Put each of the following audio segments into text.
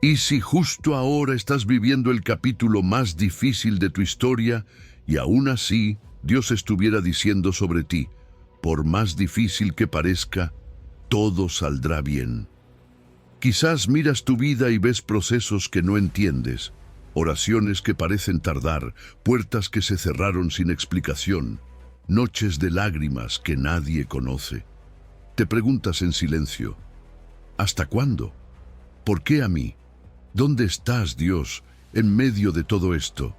Y si justo ahora estás viviendo el capítulo más difícil de tu historia, y aún así Dios estuviera diciendo sobre ti, por más difícil que parezca, todo saldrá bien. Quizás miras tu vida y ves procesos que no entiendes, oraciones que parecen tardar, puertas que se cerraron sin explicación, noches de lágrimas que nadie conoce. Te preguntas en silencio, ¿hasta cuándo? ¿Por qué a mí? ¿Dónde estás, Dios, en medio de todo esto?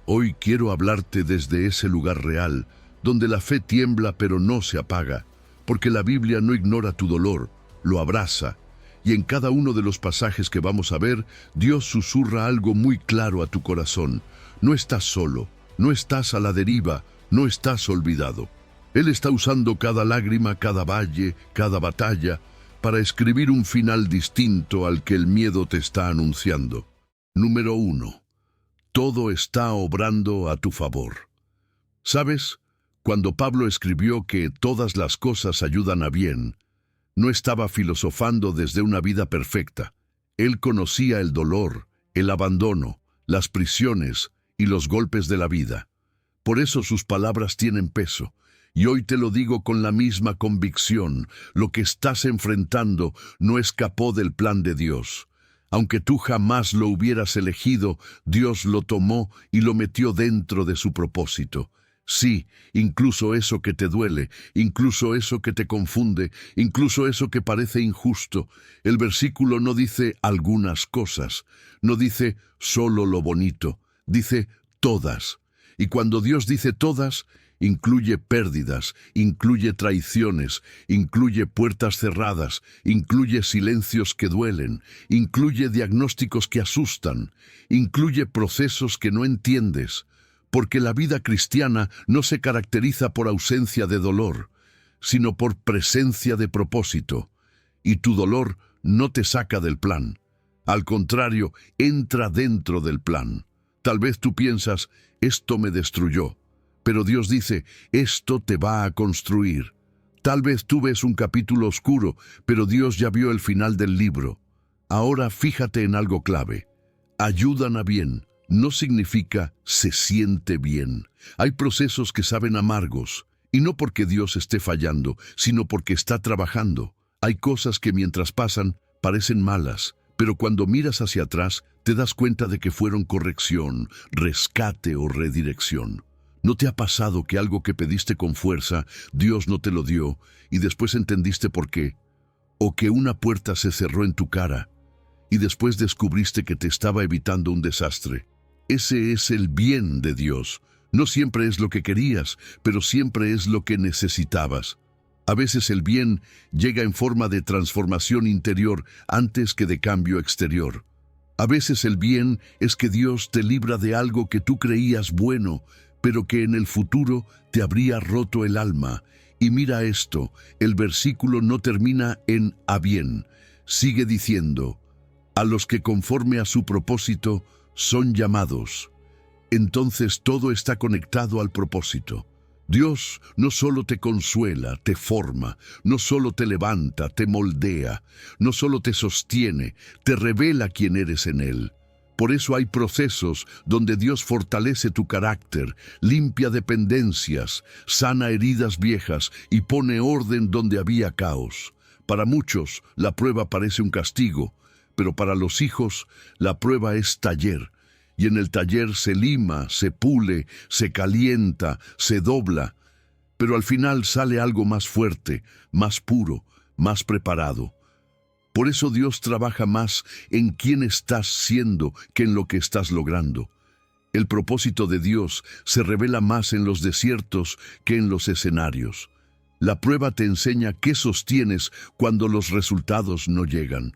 Hoy quiero hablarte desde ese lugar real, donde la fe tiembla pero no se apaga, porque la Biblia no ignora tu dolor, lo abraza, y en cada uno de los pasajes que vamos a ver, Dios susurra algo muy claro a tu corazón. No estás solo, no estás a la deriva, no estás olvidado. Él está usando cada lágrima, cada valle, cada batalla, para escribir un final distinto al que el miedo te está anunciando. Número 1. Todo está obrando a tu favor. ¿Sabes? Cuando Pablo escribió que todas las cosas ayudan a bien, no estaba filosofando desde una vida perfecta. Él conocía el dolor, el abandono, las prisiones y los golpes de la vida. Por eso sus palabras tienen peso. Y hoy te lo digo con la misma convicción, lo que estás enfrentando no escapó del plan de Dios. Aunque tú jamás lo hubieras elegido, Dios lo tomó y lo metió dentro de su propósito. Sí, incluso eso que te duele, incluso eso que te confunde, incluso eso que parece injusto. El versículo no dice algunas cosas, no dice solo lo bonito, dice todas. Y cuando Dios dice todas, incluye pérdidas, incluye traiciones, incluye puertas cerradas, incluye silencios que duelen, incluye diagnósticos que asustan, incluye procesos que no entiendes, porque la vida cristiana no se caracteriza por ausencia de dolor, sino por presencia de propósito, y tu dolor no te saca del plan. Al contrario, entra dentro del plan. Tal vez tú piensas, esto me destruyó. Pero Dios dice, esto te va a construir. Tal vez tú ves un capítulo oscuro, pero Dios ya vio el final del libro. Ahora fíjate en algo clave. Ayudan a bien no significa se siente bien. Hay procesos que saben amargos, y no porque Dios esté fallando, sino porque está trabajando. Hay cosas que mientras pasan parecen malas, pero cuando miras hacia atrás te das cuenta de que fueron corrección, rescate o redirección. ¿No te ha pasado que algo que pediste con fuerza, Dios no te lo dio, y después entendiste por qué? ¿O que una puerta se cerró en tu cara, y después descubriste que te estaba evitando un desastre? Ese es el bien de Dios. No siempre es lo que querías, pero siempre es lo que necesitabas. A veces el bien llega en forma de transformación interior antes que de cambio exterior. A veces el bien es que Dios te libra de algo que tú creías bueno, pero que en el futuro te habría roto el alma. Y mira esto, el versículo no termina en a bien. Sigue diciendo, a los que conforme a su propósito son llamados. Entonces todo está conectado al propósito. Dios no solo te consuela, te forma, no solo te levanta, te moldea, no solo te sostiene, te revela quién eres en Él. Por eso hay procesos donde Dios fortalece tu carácter, limpia dependencias, sana heridas viejas y pone orden donde había caos. Para muchos, la prueba parece un castigo, pero para los hijos, la prueba es taller. Y en el taller se lima, se pule, se calienta, se dobla. Pero al final sale algo más fuerte, más puro, más preparado. Por eso Dios trabaja más en quién estás siendo que en lo que estás logrando. El propósito de Dios se revela más en los desiertos que en los escenarios. La prueba te enseña qué sostienes cuando los resultados no llegan.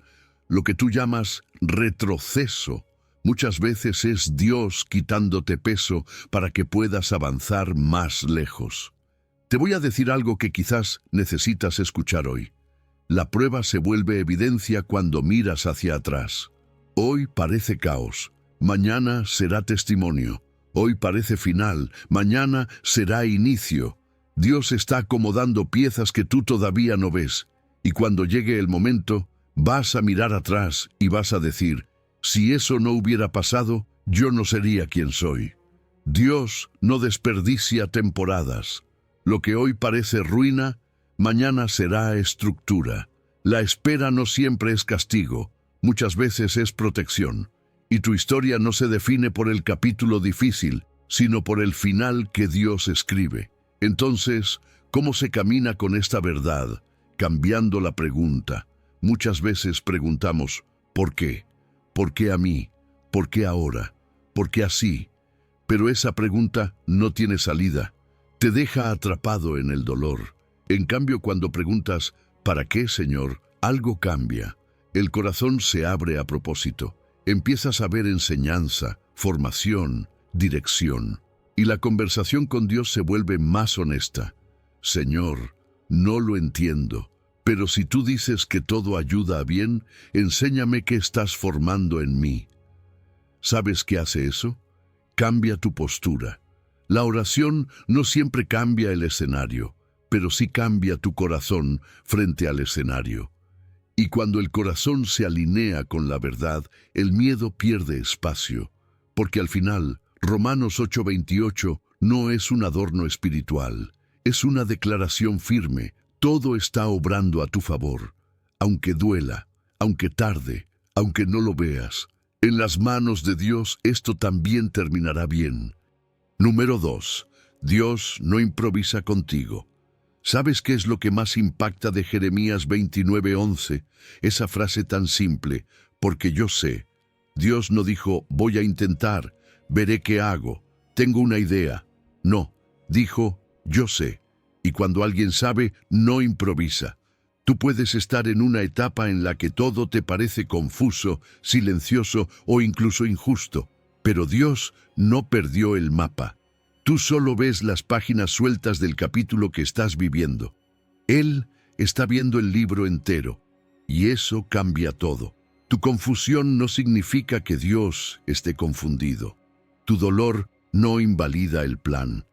Lo que tú llamas retroceso, muchas veces es Dios quitándote peso para que puedas avanzar más lejos. Te voy a decir algo que quizás necesitas escuchar hoy. La prueba se vuelve evidencia cuando miras hacia atrás. Hoy parece caos, mañana será testimonio. Hoy parece final, mañana será inicio. Dios está acomodando piezas que tú todavía no ves. Y cuando llegue el momento, Vas a mirar atrás y vas a decir, si eso no hubiera pasado, yo no sería quien soy. Dios no desperdicia temporadas. Lo que hoy parece ruina, mañana será estructura. La espera no siempre es castigo, muchas veces es protección. Y tu historia no se define por el capítulo difícil, sino por el final que Dios escribe. Entonces, ¿cómo se camina con esta verdad? Cambiando la pregunta. Muchas veces preguntamos, ¿por qué? ¿Por qué a mí? ¿Por qué ahora? ¿Por qué así? Pero esa pregunta no tiene salida. Te deja atrapado en el dolor. En cambio, cuando preguntas, ¿para qué, Señor?, algo cambia. El corazón se abre a propósito. Empiezas a ver enseñanza, formación, dirección. Y la conversación con Dios se vuelve más honesta. Señor, no lo entiendo, pero si tú dices que todo ayuda a bien, enséñame qué estás formando en mí. ¿Sabes qué hace eso? Cambia tu postura. La oración no siempre cambia el escenario, pero sí cambia tu corazón frente al escenario. Y cuando el corazón se alinea con la verdad, el miedo pierde espacio, porque al final, Romanos 8:28 no es un adorno espiritual, es una declaración firme. Todo está obrando a tu favor, aunque duela, aunque tarde, aunque no lo veas. En las manos de Dios esto también terminará bien. Número 2. Dios no improvisa contigo. ¿Sabes qué es lo que más impacta de Jeremías 29:11? Esa frase tan simple, porque yo sé. Dios no dijo, voy a intentar, veré qué hago, tengo una idea. No, dijo, yo sé. Y cuando alguien sabe, no improvisa. Tú puedes estar en una etapa en la que todo te parece confuso, silencioso o incluso injusto, pero Dios no perdió el mapa. Tú solo ves las páginas sueltas del capítulo que estás viviendo. Él está viendo el libro entero, y eso cambia todo. Tu confusión no significa que Dios esté confundido. Tu dolor no invalida el plan.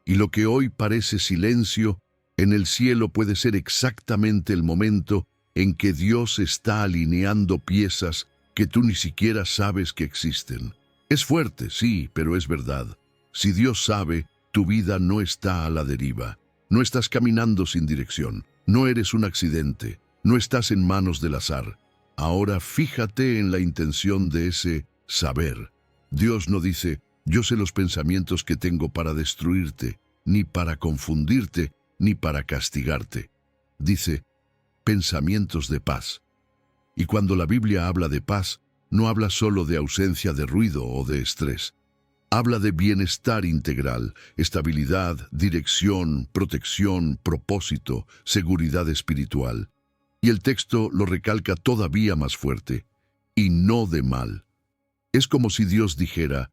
Y lo que hoy parece silencio, en el cielo puede ser exactamente el momento en que Dios está alineando piezas que tú ni siquiera sabes que existen. Es fuerte, sí, pero es verdad. Si Dios sabe, tu vida no está a la deriva. No estás caminando sin dirección. No eres un accidente. No estás en manos del azar. Ahora fíjate en la intención de ese saber. Dios no dice, yo sé los pensamientos que tengo para destruirte, ni para confundirte, ni para castigarte. Dice, pensamientos de paz. Y cuando la Biblia habla de paz, no habla solo de ausencia de ruido o de estrés. Habla de bienestar integral, estabilidad, dirección, protección, propósito, seguridad espiritual. Y el texto lo recalca todavía más fuerte, y no de mal. Es como si Dios dijera,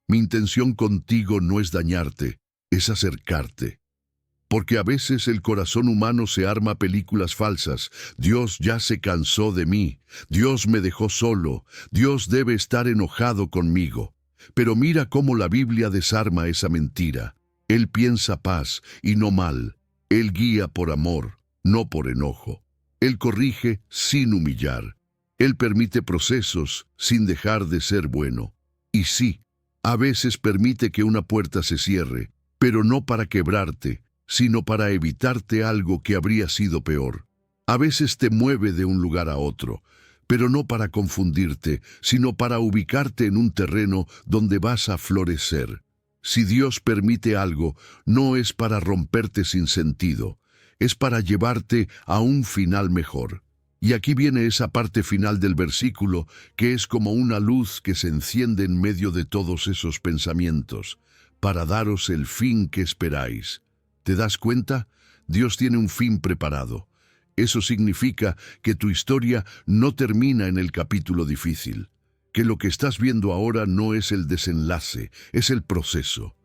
mi intención contigo no es dañarte, es acercarte. Porque a veces el corazón humano se arma películas falsas. Dios ya se cansó de mí, Dios me dejó solo, Dios debe estar enojado conmigo. Pero mira cómo la Biblia desarma esa mentira. Él piensa paz y no mal. Él guía por amor, no por enojo. Él corrige sin humillar. Él permite procesos sin dejar de ser bueno. Y sí, a veces permite que una puerta se cierre, pero no para quebrarte, sino para evitarte algo que habría sido peor. A veces te mueve de un lugar a otro, pero no para confundirte, sino para ubicarte en un terreno donde vas a florecer. Si Dios permite algo, no es para romperte sin sentido, es para llevarte a un final mejor. Y aquí viene esa parte final del versículo, que es como una luz que se enciende en medio de todos esos pensamientos, para daros el fin que esperáis. ¿Te das cuenta? Dios tiene un fin preparado. Eso significa que tu historia no termina en el capítulo difícil, que lo que estás viendo ahora no es el desenlace, es el proceso.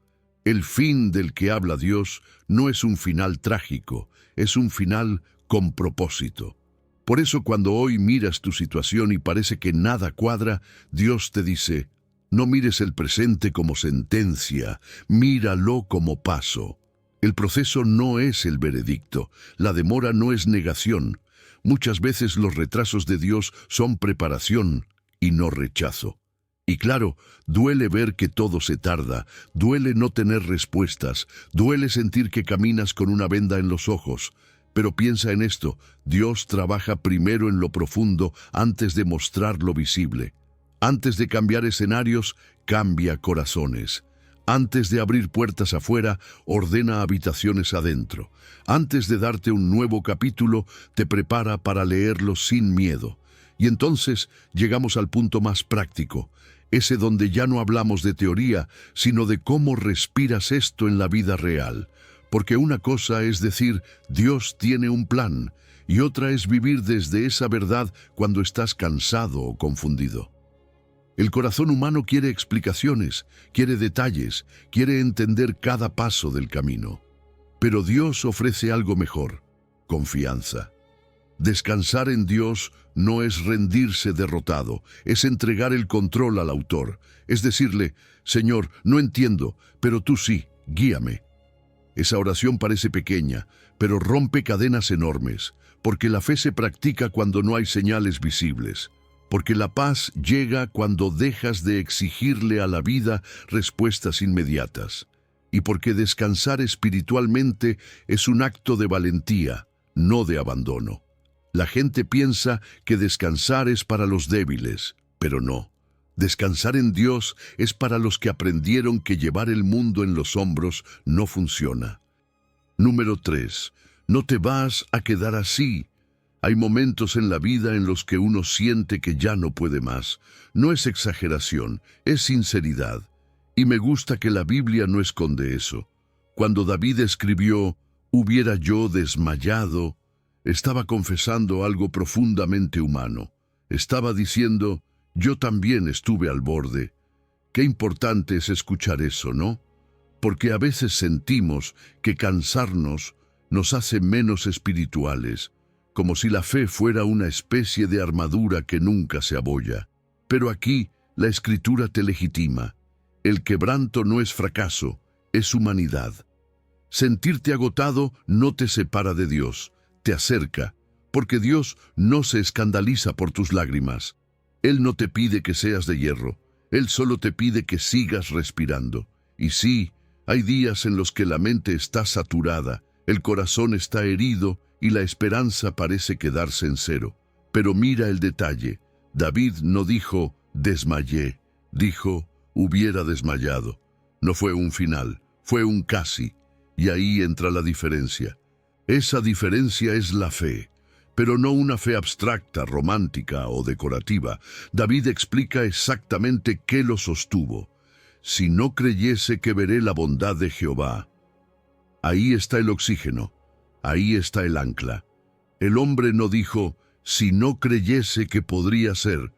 El fin del que habla Dios no es un final trágico, es un final con propósito. Por eso cuando hoy miras tu situación y parece que nada cuadra, Dios te dice, no mires el presente como sentencia, míralo como paso. El proceso no es el veredicto, la demora no es negación. Muchas veces los retrasos de Dios son preparación y no rechazo. Y claro, duele ver que todo se tarda, duele no tener respuestas, duele sentir que caminas con una venda en los ojos. Pero piensa en esto, Dios trabaja primero en lo profundo antes de mostrar lo visible. Antes de cambiar escenarios, cambia corazones. Antes de abrir puertas afuera, ordena habitaciones adentro. Antes de darte un nuevo capítulo, te prepara para leerlo sin miedo. Y entonces llegamos al punto más práctico, ese donde ya no hablamos de teoría, sino de cómo respiras esto en la vida real. Porque una cosa es decir, Dios tiene un plan, y otra es vivir desde esa verdad cuando estás cansado o confundido. El corazón humano quiere explicaciones, quiere detalles, quiere entender cada paso del camino. Pero Dios ofrece algo mejor, confianza. Descansar en Dios no es rendirse derrotado, es entregar el control al autor, es decirle, Señor, no entiendo, pero tú sí, guíame. Esa oración parece pequeña, pero rompe cadenas enormes, porque la fe se practica cuando no hay señales visibles, porque la paz llega cuando dejas de exigirle a la vida respuestas inmediatas, y porque descansar espiritualmente es un acto de valentía, no de abandono. La gente piensa que descansar es para los débiles, pero no. Descansar en Dios es para los que aprendieron que llevar el mundo en los hombros no funciona. Número 3. No te vas a quedar así. Hay momentos en la vida en los que uno siente que ya no puede más. No es exageración, es sinceridad. Y me gusta que la Biblia no esconde eso. Cuando David escribió, «Hubiera yo desmayado», estaba confesando algo profundamente humano. Estaba diciendo, «Yo también estuve al borde». Qué importante es escuchar eso, ¿no? Porque a veces sentimos que cansarnos nos hace menos espirituales, como si la fe fuera una especie de armadura que nunca se abolla. Pero aquí la Escritura te legitima. El quebranto no es fracaso, es humanidad. Sentirte agotado no te separa de Dios, te acerca, porque Dios no se escandaliza por tus lágrimas. Él no te pide que seas de hierro, Él solo te pide que sigas respirando. Y sí, hay días en los que la mente está saturada, el corazón está herido y la esperanza parece quedarse en cero. Pero mira el detalle. David no dijo, desmayé, dijo, hubiera desmayado. No fue un final, fue un casi. Y ahí entra la diferencia. Esa diferencia es la fe, pero no una fe abstracta, romántica o decorativa. David explica exactamente qué lo sostuvo. Si no creyese que veré la bondad de Jehová. Ahí está el oxígeno, ahí está el ancla. El hombre no dijo, si no creyese que podría ser,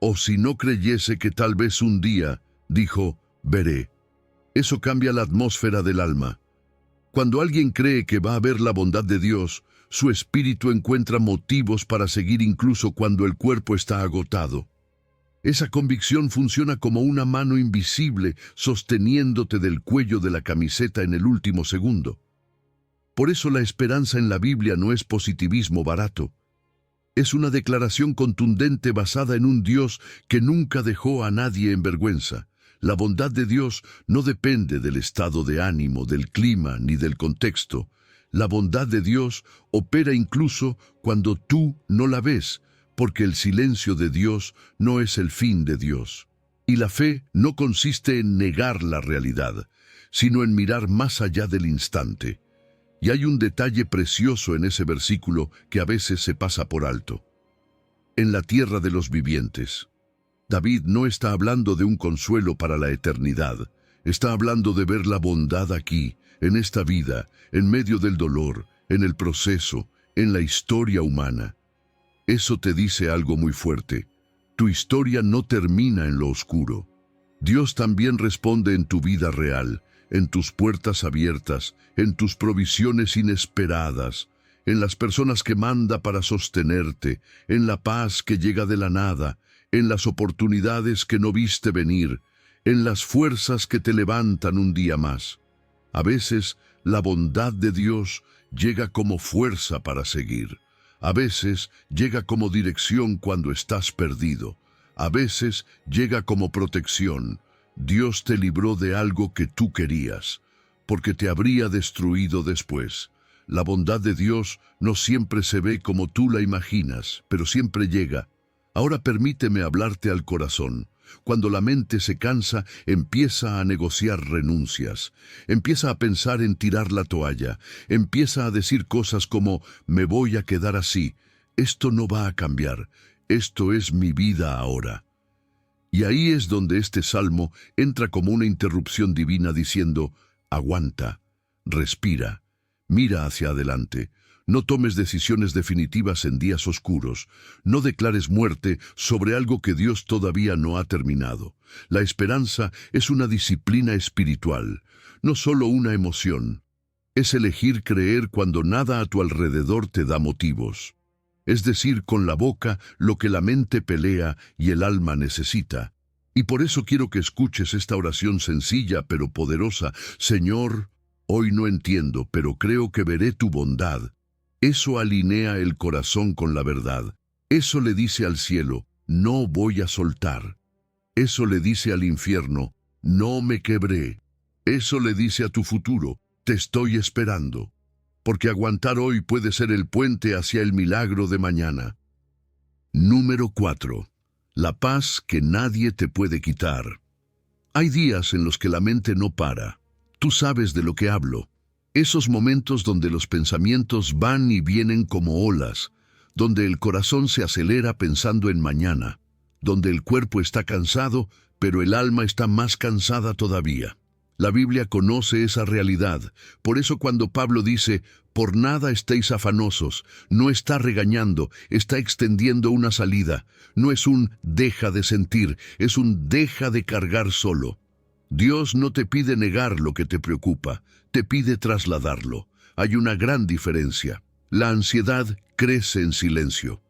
o si no creyese que tal vez un día, dijo, veré. Eso cambia la atmósfera del alma. Cuando alguien cree que va a ver la bondad de Dios, su espíritu encuentra motivos para seguir incluso cuando el cuerpo está agotado. Esa convicción funciona como una mano invisible sosteniéndote del cuello de la camiseta en el último segundo. Por eso la esperanza en la Biblia no es positivismo barato. Es una declaración contundente basada en un Dios que nunca dejó a nadie en vergüenza. La bondad de Dios no depende del estado de ánimo, del clima ni del contexto. La bondad de Dios opera incluso cuando tú no la ves, porque el silencio de Dios no es el fin de Dios. Y la fe no consiste en negar la realidad, sino en mirar más allá del instante. Y hay un detalle precioso en ese versículo que a veces se pasa por alto. En la tierra de los vivientes. David no está hablando de un consuelo para la eternidad. Está hablando de ver la bondad aquí, en esta vida, en medio del dolor, en el proceso, en la historia humana. Eso te dice algo muy fuerte. Tu historia no termina en lo oscuro. Dios también responde en tu vida real, en tus puertas abiertas, en tus provisiones inesperadas, en las personas que manda para sostenerte, en la paz que llega de la nada, en las oportunidades que no viste venir, en las fuerzas que te levantan un día más. A veces, la bondad de Dios llega como fuerza para seguir. A veces llega como dirección cuando estás perdido. A veces llega como protección. Dios te libró de algo que tú querías, porque te habría destruido después. La bondad de Dios no siempre se ve como tú la imaginas, pero siempre llega. Ahora permíteme hablarte al corazón. Cuando la mente se cansa, empieza a negociar renuncias, empieza a pensar en tirar la toalla, empieza a decir cosas como, me voy a quedar así, esto no va a cambiar, esto es mi vida ahora. Y ahí es donde este salmo entra como una interrupción divina diciendo, aguanta, respira, mira hacia adelante. No tomes decisiones definitivas en días oscuros. No declares muerte sobre algo que Dios todavía no ha terminado. La esperanza es una disciplina espiritual, no solo una emoción. Es elegir creer cuando nada a tu alrededor te da motivos. Es decir, con la boca lo que la mente pelea y el alma necesita. Y por eso quiero que escuches esta oración sencilla pero poderosa. Señor, hoy no entiendo, pero creo que veré tu bondad. Eso alinea el corazón con la verdad. Eso le dice al cielo, no voy a soltar. Eso le dice al infierno, no me quebré. Eso le dice a tu futuro, te estoy esperando. Porque aguantar hoy puede ser el puente hacia el milagro de mañana. Número 4. La paz que nadie te puede quitar. Hay días en los que la mente no para. Tú sabes de lo que hablo. Esos momentos donde los pensamientos van y vienen como olas, donde el corazón se acelera pensando en mañana, donde el cuerpo está cansado, pero el alma está más cansada todavía. La Biblia conoce esa realidad. Por eso cuando Pablo dice, por nada estéis afanosos, no está regañando, está extendiendo una salida. No es un deja de sentir, es un deja de cargar solo. Dios no te pide negar lo que te preocupa, te pide trasladarlo. Hay una gran diferencia. La ansiedad crece en silencio.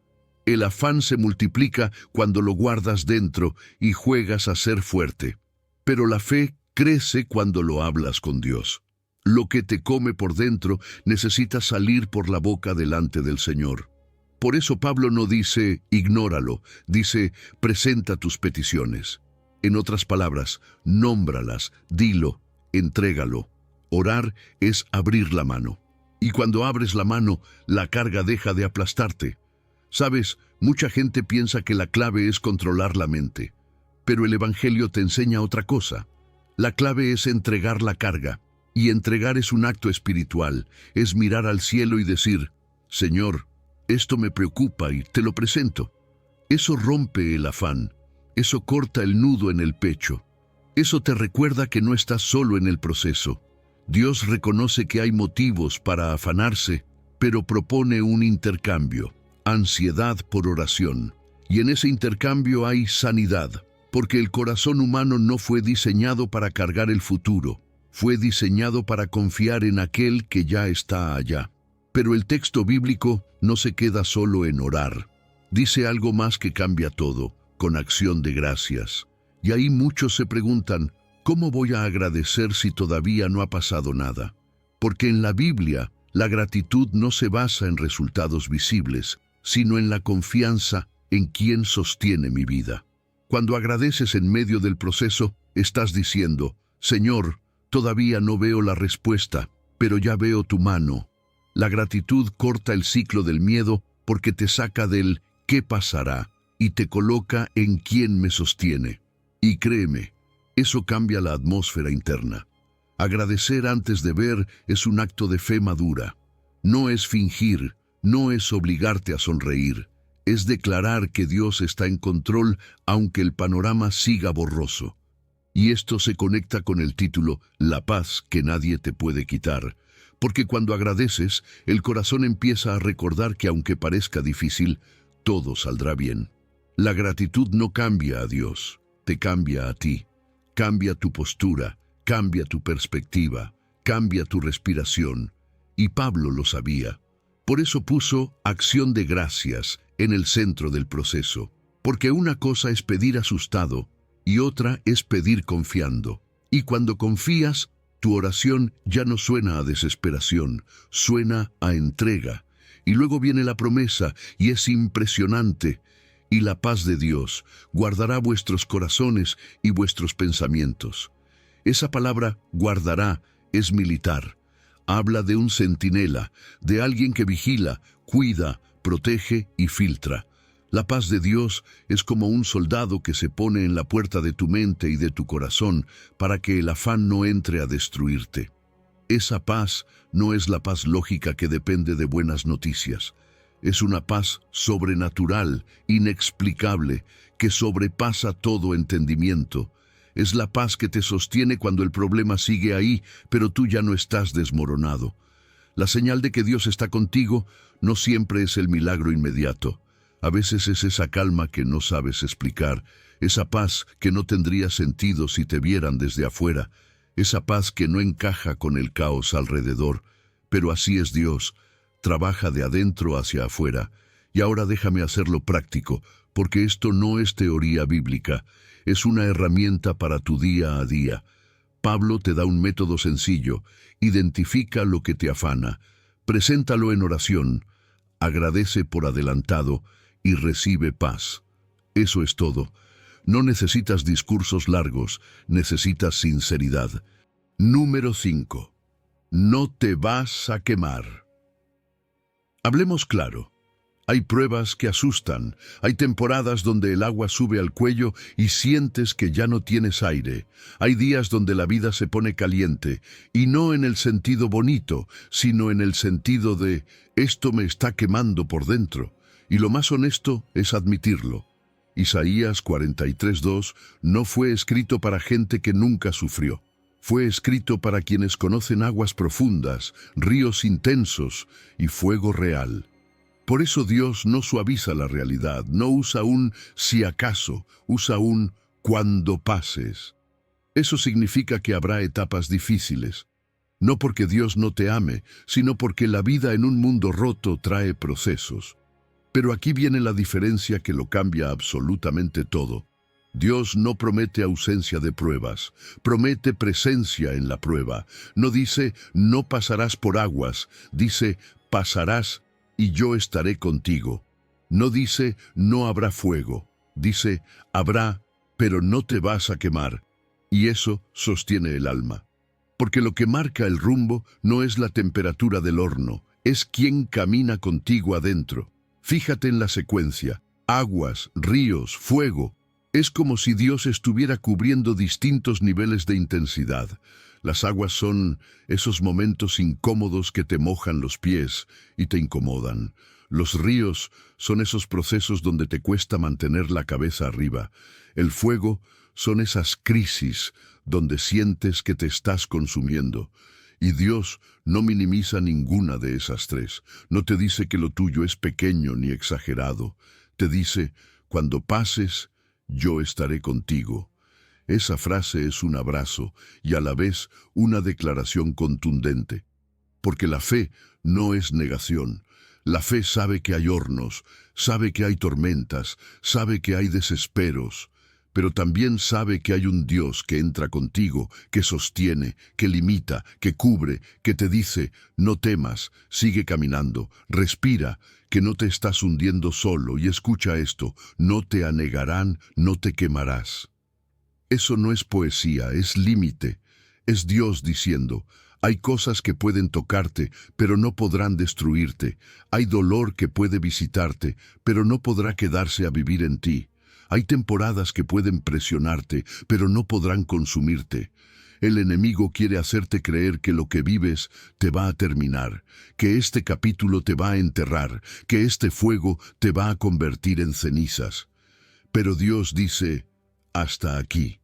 El afán se multiplica cuando lo guardas dentro y juegas a ser fuerte. Pero la fe crece cuando lo hablas con Dios. Lo que te come por dentro necesita salir por la boca delante del Señor. Por eso Pablo no dice, ignóralo, dice, presenta tus peticiones. En otras palabras, nómbralas, dilo, entrégalo. Orar es abrir la mano. Y cuando abres la mano, la carga deja de aplastarte. Sabes, mucha gente piensa que la clave es controlar la mente. Pero el Evangelio te enseña otra cosa. La clave es entregar la carga. Y entregar es un acto espiritual. Es mirar al cielo y decir, Señor, esto me preocupa y te lo presento. Eso rompe el afán. Eso corta el nudo en el pecho. Eso te recuerda que no estás solo en el proceso. Dios reconoce que hay motivos para afanarse, pero propone un intercambio, ansiedad por oración. Y en ese intercambio hay sanidad, porque el corazón humano no fue diseñado para cargar el futuro, fue diseñado para confiar en aquel que ya está allá. Pero el texto bíblico no se queda solo en orar. Dice algo más que cambia todo, con acción de gracias. Y ahí muchos se preguntan, ¿cómo voy a agradecer si todavía no ha pasado nada? Porque en la Biblia, la gratitud no se basa en resultados visibles, sino en la confianza en quien sostiene mi vida. Cuando agradeces en medio del proceso, estás diciendo, Señor, todavía no veo la respuesta, pero ya veo tu mano. La gratitud corta el ciclo del miedo porque te saca del ¿qué pasará? Y te coloca en quién me sostiene. Y créeme, eso cambia la atmósfera interna. Agradecer antes de ver es un acto de fe madura. No es fingir, no es obligarte a sonreír. Es declarar que Dios está en control aunque el panorama siga borroso. Y esto se conecta con el título La paz que nadie te puede quitar. Porque cuando agradeces, el corazón empieza a recordar que aunque parezca difícil, todo saldrá bien. La gratitud no cambia a Dios, te cambia a ti. Cambia tu postura, cambia tu perspectiva, cambia tu respiración. Y Pablo lo sabía. Por eso puso acción de gracias en el centro del proceso. Porque una cosa es pedir asustado y otra es pedir confiando. Y cuando confías, tu oración ya no suena a desesperación, suena a entrega. Y luego viene la promesa, y es impresionante. Y la paz de Dios guardará vuestros corazones y vuestros pensamientos. Esa palabra guardará es militar. Habla de un centinela, de alguien que vigila, cuida, protege y filtra. La paz de Dios es como un soldado que se pone en la puerta de tu mente y de tu corazón para que el afán no entre a destruirte. Esa paz no es la paz lógica que depende de buenas noticias. Es una paz sobrenatural, inexplicable, que sobrepasa todo entendimiento. Es la paz que te sostiene cuando el problema sigue ahí, pero tú ya no estás desmoronado. La señal de que Dios está contigo no siempre es el milagro inmediato. A veces es esa calma que no sabes explicar, esa paz que no tendría sentido si te vieran desde afuera, esa paz que no encaja con el caos alrededor. Pero así es Dios, trabaja de adentro hacia afuera. Y ahora déjame hacerlo práctico, porque esto no es teoría bíblica, es una herramienta para tu día a día. Pablo te da un método sencillo: identifica lo que te afana, preséntalo en oración, agradece por adelantado y recibe paz. Eso es todo. No necesitas discursos largos, necesitas sinceridad. Número 5. No te vas a quemar. Hablemos claro. Hay pruebas que asustan, hay temporadas donde el agua sube al cuello y sientes que ya no tienes aire. Hay días donde la vida se pone caliente, y no en el sentido bonito, sino en el sentido de esto me está quemando por dentro. Y lo más honesto es admitirlo. Isaías 43:2 no fue escrito para gente que nunca sufrió. Fue escrito para quienes conocen aguas profundas, ríos intensos y fuego real. Por eso Dios no suaviza la realidad, no usa un si acaso, usa un cuando pases. Eso significa que habrá etapas difíciles. No porque Dios no te ame, sino porque la vida en un mundo roto trae procesos. Pero aquí viene la diferencia que lo cambia absolutamente todo. Dios no promete ausencia de pruebas, promete presencia en la prueba. No dice, no pasarás por aguas, dice, pasarás y yo estaré contigo. No dice, no habrá fuego, dice, habrá, pero no te vas a quemar. Y eso sostiene el alma. Porque lo que marca el rumbo no es la temperatura del horno, es quien camina contigo adentro. Fíjate en la secuencia: aguas, ríos, fuego. Es como si Dios estuviera cubriendo distintos niveles de intensidad. Las aguas son esos momentos incómodos que te mojan los pies y te incomodan. Los ríos son esos procesos donde te cuesta mantener la cabeza arriba. El fuego son esas crisis donde sientes que te estás consumiendo. Y Dios no minimiza ninguna de esas tres. No te dice que lo tuyo es pequeño ni exagerado. Te dice, cuando pases, yo estaré contigo. Esa frase es un abrazo y a la vez una declaración contundente. Porque la fe no es negación. La fe sabe que hay hornos, sabe que hay tormentas, sabe que hay desesperos, pero también sabe que hay un Dios que entra contigo, que sostiene, que limita, que cubre, que te dice, no temas, sigue caminando, respira, que no te estás hundiendo solo, y escucha esto, no te anegarán, no te quemarás. Eso no es poesía, es límite. Es Dios diciendo, hay cosas que pueden tocarte, pero no podrán destruirte. Hay dolor que puede visitarte, pero no podrá quedarse a vivir en ti. Hay temporadas que pueden presionarte, pero no podrán consumirte. El enemigo quiere hacerte creer que lo que vives te va a terminar, que este capítulo te va a enterrar, que este fuego te va a convertir en cenizas. Pero Dios dice, hasta aquí.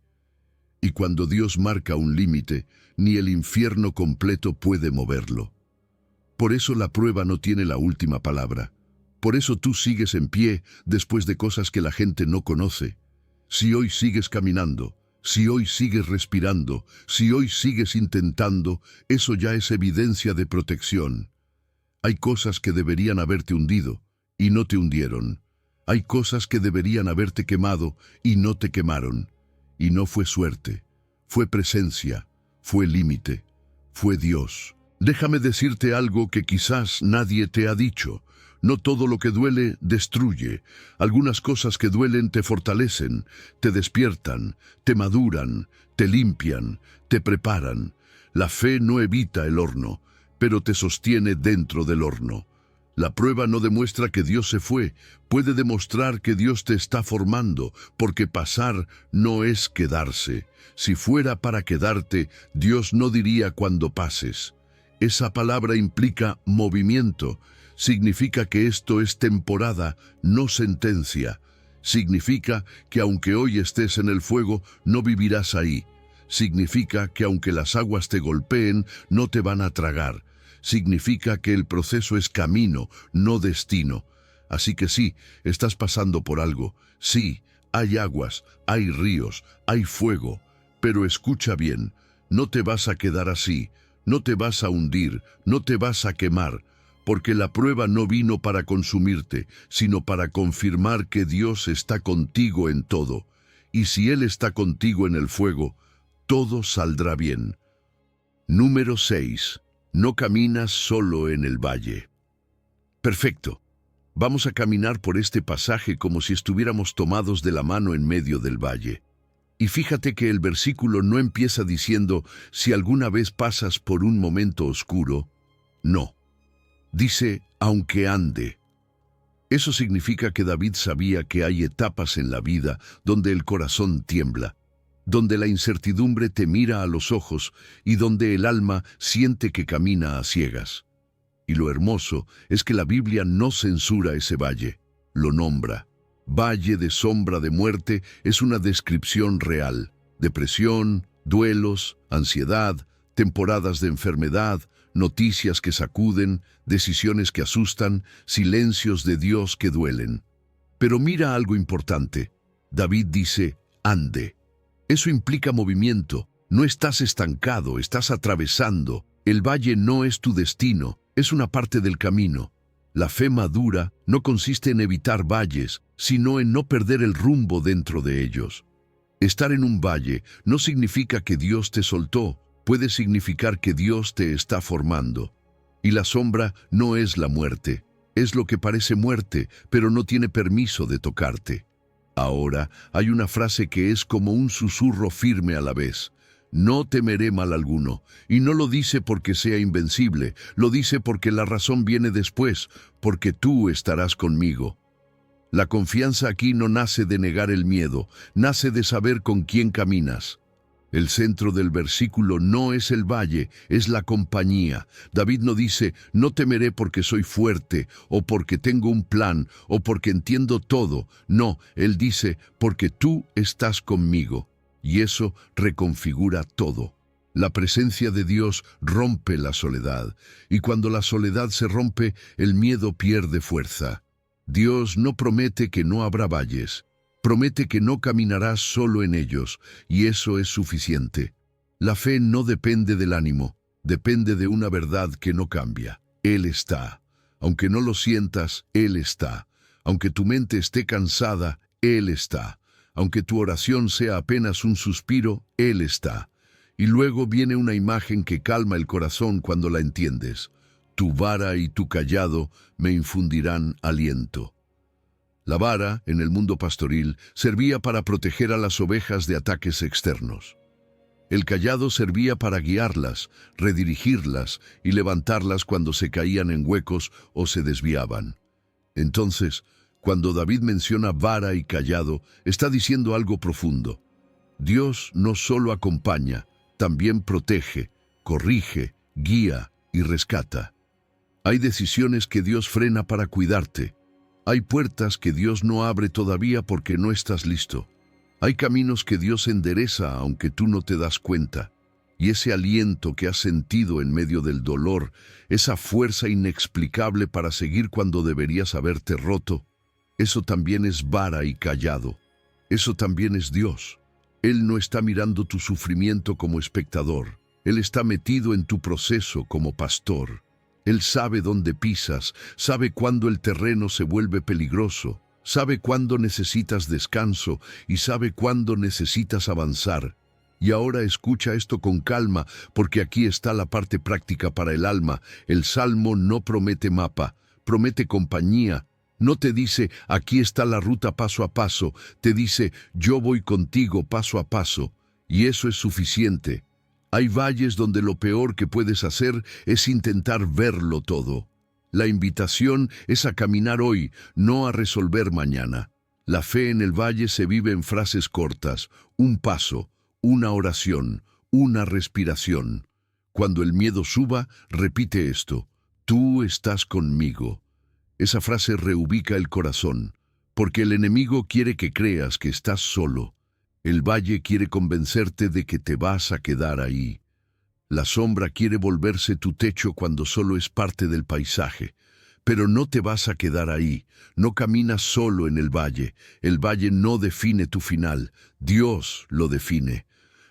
Y cuando Dios marca un límite, ni el infierno completo puede moverlo. Por eso la prueba no tiene la última palabra. Por eso tú sigues en pie después de cosas que la gente no conoce. Si hoy sigues caminando, si hoy sigues respirando, si hoy sigues intentando, eso ya es evidencia de protección. Hay cosas que deberían haberte hundido y no te hundieron. Hay cosas que deberían haberte quemado y no te quemaron. Y no fue suerte, fue presencia, fue límite, fue Dios. Déjame decirte algo que quizás nadie te ha dicho. No todo lo que duele destruye. Algunas cosas que duelen te fortalecen, te despiertan, te maduran, te limpian, te preparan. La fe no evita el horno, pero te sostiene dentro del horno. La prueba no demuestra que Dios se fue, puede demostrar que Dios te está formando, porque pasar no es quedarse. Si fuera para quedarte, Dios no diría cuando pases. Esa palabra implica movimiento, significa que esto es temporada, no sentencia. Significa que aunque hoy estés en el fuego, no vivirás ahí. Significa que aunque las aguas te golpeen, no te van a tragar. Significa que el proceso es camino, no destino. Así que sí, estás pasando por algo. Sí, hay aguas, hay ríos, hay fuego. Pero escucha bien, no te vas a quedar así, no te vas a hundir, no te vas a quemar, porque la prueba no vino para consumirte, sino para confirmar que Dios está contigo en todo. Y si Él está contigo en el fuego, todo saldrá bien. Número 6. No caminas solo en el valle. Perfecto. Vamos a caminar por este pasaje como si estuviéramos tomados de la mano en medio del valle. Y fíjate que el versículo no empieza diciendo, si alguna vez pasas por un momento oscuro. No. Dice, aunque ande. Eso significa que David sabía que hay etapas en la vida donde el corazón tiembla, donde la incertidumbre te mira a los ojos y donde el alma siente que camina a ciegas. Y lo hermoso es que la Biblia no censura ese valle, lo nombra. Valle de sombra de muerte es una descripción real. Depresión, duelos, ansiedad, temporadas de enfermedad, noticias que sacuden, decisiones que asustan, silencios de Dios que duelen. Pero mira algo importante. David dice, ande. Eso implica movimiento. No estás estancado, estás atravesando. El valle no es tu destino, es una parte del camino. La fe madura no consiste en evitar valles, sino en no perder el rumbo dentro de ellos. Estar en un valle no significa que Dios te soltó, puede significar que Dios te está formando. Y la sombra no es la muerte, es lo que parece muerte, pero no tiene permiso de tocarte. Ahora hay una frase que es como un susurro firme a la vez. No temeré mal alguno, y no lo dice porque sea invencible, lo dice porque la razón viene después, porque tú estarás conmigo. La confianza aquí no nace de negar el miedo, nace de saber con quién caminas. El centro del versículo no es el valle, es la compañía. David no dice, no temeré porque soy fuerte, o porque tengo un plan, o porque entiendo todo. No, él dice, porque tú estás conmigo. Y eso reconfigura todo. La presencia de Dios rompe la soledad, y cuando la soledad se rompe, el miedo pierde fuerza. Dios no promete que no habrá valles, promete que no caminarás solo en ellos, y eso es suficiente. La fe no depende del ánimo, depende de una verdad que no cambia. Él está. Aunque no lo sientas, Él está. Aunque tu mente esté cansada, Él está. Aunque tu oración sea apenas un suspiro, Él está. Y luego viene una imagen que calma el corazón cuando la entiendes. Tu vara y tu cayado me infundirán aliento. La vara, en el mundo pastoril, servía para proteger a las ovejas de ataques externos. El cayado servía para guiarlas, redirigirlas y levantarlas cuando se caían en huecos o se desviaban. Entonces, cuando David menciona vara y cayado, está diciendo algo profundo. Dios no solo acompaña, también protege, corrige, guía y rescata. Hay decisiones que Dios frena para cuidarte. Hay puertas que Dios no abre todavía porque no estás listo. Hay caminos que Dios endereza aunque tú no te das cuenta. Y ese aliento que has sentido en medio del dolor, esa fuerza inexplicable para seguir cuando deberías haberte roto, eso también es vara y cayado. Eso también es Dios. Él no está mirando tu sufrimiento como espectador. Él está metido en tu proceso como pastor. Él sabe dónde pisas, sabe cuándo el terreno se vuelve peligroso, sabe cuándo necesitas descanso y sabe cuándo necesitas avanzar. Y ahora escucha esto con calma, porque aquí está la parte práctica para el alma. El Salmo no promete mapa, promete compañía. No te dice, aquí está la ruta paso a paso, te dice, yo voy contigo paso a paso, y eso es suficiente. Hay valles donde lo peor que puedes hacer es intentar verlo todo. La invitación es a caminar hoy, no a resolver mañana. La fe en el valle se vive en frases cortas, un paso, una oración, una respiración. Cuando el miedo suba, repite esto, tú estás conmigo. Esa frase reubica el corazón, porque el enemigo quiere que creas que estás solo. El valle quiere convencerte de que te vas a quedar ahí. La sombra quiere volverse tu techo cuando solo es parte del paisaje. Pero no te vas a quedar ahí, no caminas solo en el valle no define tu final, Dios lo define.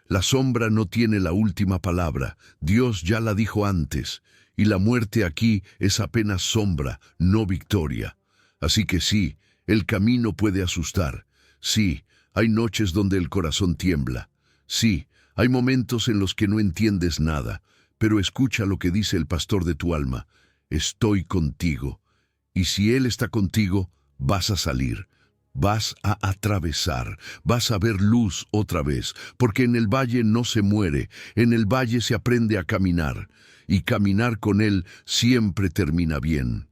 La sombra no tiene la última palabra, Dios ya la dijo antes, y la muerte aquí es apenas sombra, no victoria. Así que sí, el camino puede asustar, sí, hay noches donde el corazón tiembla, sí, hay momentos en los que no entiendes nada, pero escucha lo que dice el pastor de tu alma, estoy contigo. Y si Él está contigo, vas a salir, vas a atravesar, vas a ver luz otra vez, porque en el valle no se muere, en el valle se aprende a caminar, y caminar con Él siempre termina bien.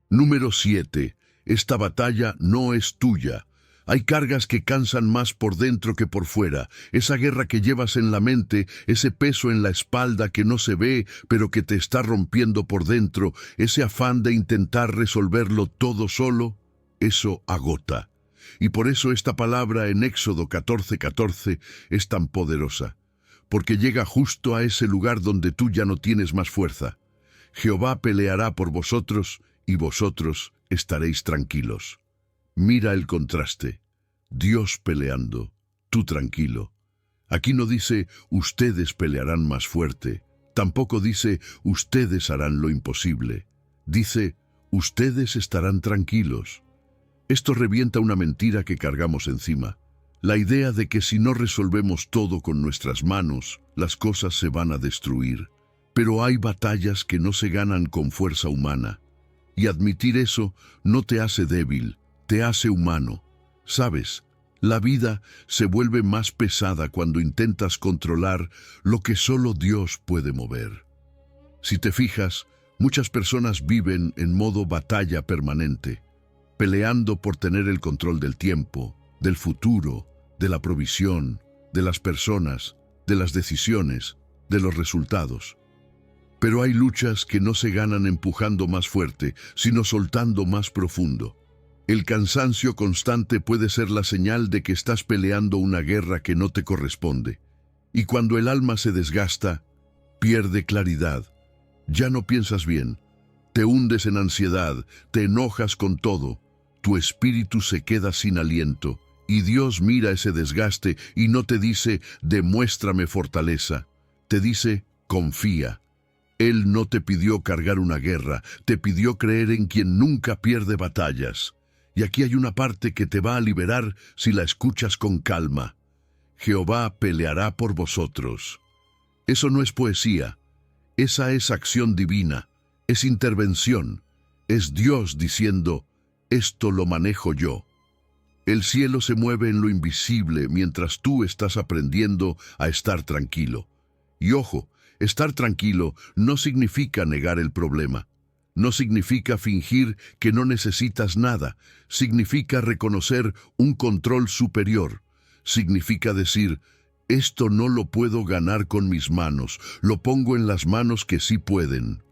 Número 7. Esta batalla no es tuya. Hay cargas que cansan más por dentro que por fuera, esa guerra que llevas en la mente, ese peso en la espalda que no se ve, pero que te está rompiendo por dentro, ese afán de intentar resolverlo todo solo, eso agota. Y por eso esta palabra en Éxodo 14:14 es tan poderosa, porque llega justo a ese lugar donde tú ya no tienes más fuerza. Jehová peleará por vosotros y vosotros estaréis tranquilos. Mira el contraste. Dios peleando, tú tranquilo. Aquí no dice, ustedes pelearán más fuerte. Tampoco dice, ustedes harán lo imposible. Dice, ustedes estarán tranquilos. Esto revienta una mentira que cargamos encima. La idea de que si no resolvemos todo con nuestras manos, las cosas se van a destruir. Pero hay batallas que no se ganan con fuerza humana. Y admitir eso no te hace débil, te hace humano. ¿Sabes? La vida se vuelve más pesada cuando intentas controlar lo que solo Dios puede mover. Si te fijas, muchas personas viven en modo batalla permanente, peleando por tener el control del tiempo, del futuro, de la provisión, de las personas, de las decisiones, de los resultados. Pero hay luchas que no se ganan empujando más fuerte, sino soltando más profundo. El cansancio constante puede ser la señal de que estás peleando una guerra que no te corresponde. Y cuando el alma se desgasta, pierde claridad. Ya no piensas bien, te hundes en ansiedad, te enojas con todo, tu espíritu se queda sin aliento, y Dios mira ese desgaste y no te dice, demuéstrame fortaleza, te dice, confía. Él no te pidió cargar una guerra, te pidió creer en quien nunca pierde batallas. Y aquí hay una parte que te va a liberar si la escuchas con calma. Jehová peleará por vosotros. Eso no es poesía, esa es acción divina, es intervención, es Dios diciendo, esto lo manejo yo. El cielo se mueve en lo invisible mientras tú estás aprendiendo a estar tranquilo. Y ojo, estar tranquilo no significa negar el problema. No significa fingir que no necesitas nada. Significa reconocer un control superior. Significa decir, esto no lo puedo ganar con mis manos, lo pongo en las manos que sí pueden.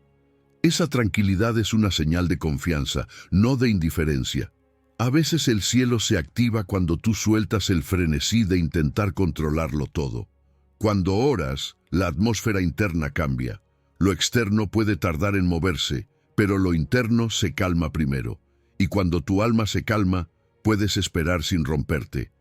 Esa tranquilidad es una señal de confianza, no de indiferencia. A veces el cielo se activa cuando tú sueltas el frenesí de intentar controlarlo todo. Cuando oras, la atmósfera interna cambia. Lo externo puede tardar en moverse, pero lo interno se calma primero. Y cuando tu alma se calma, puedes esperar sin romperte.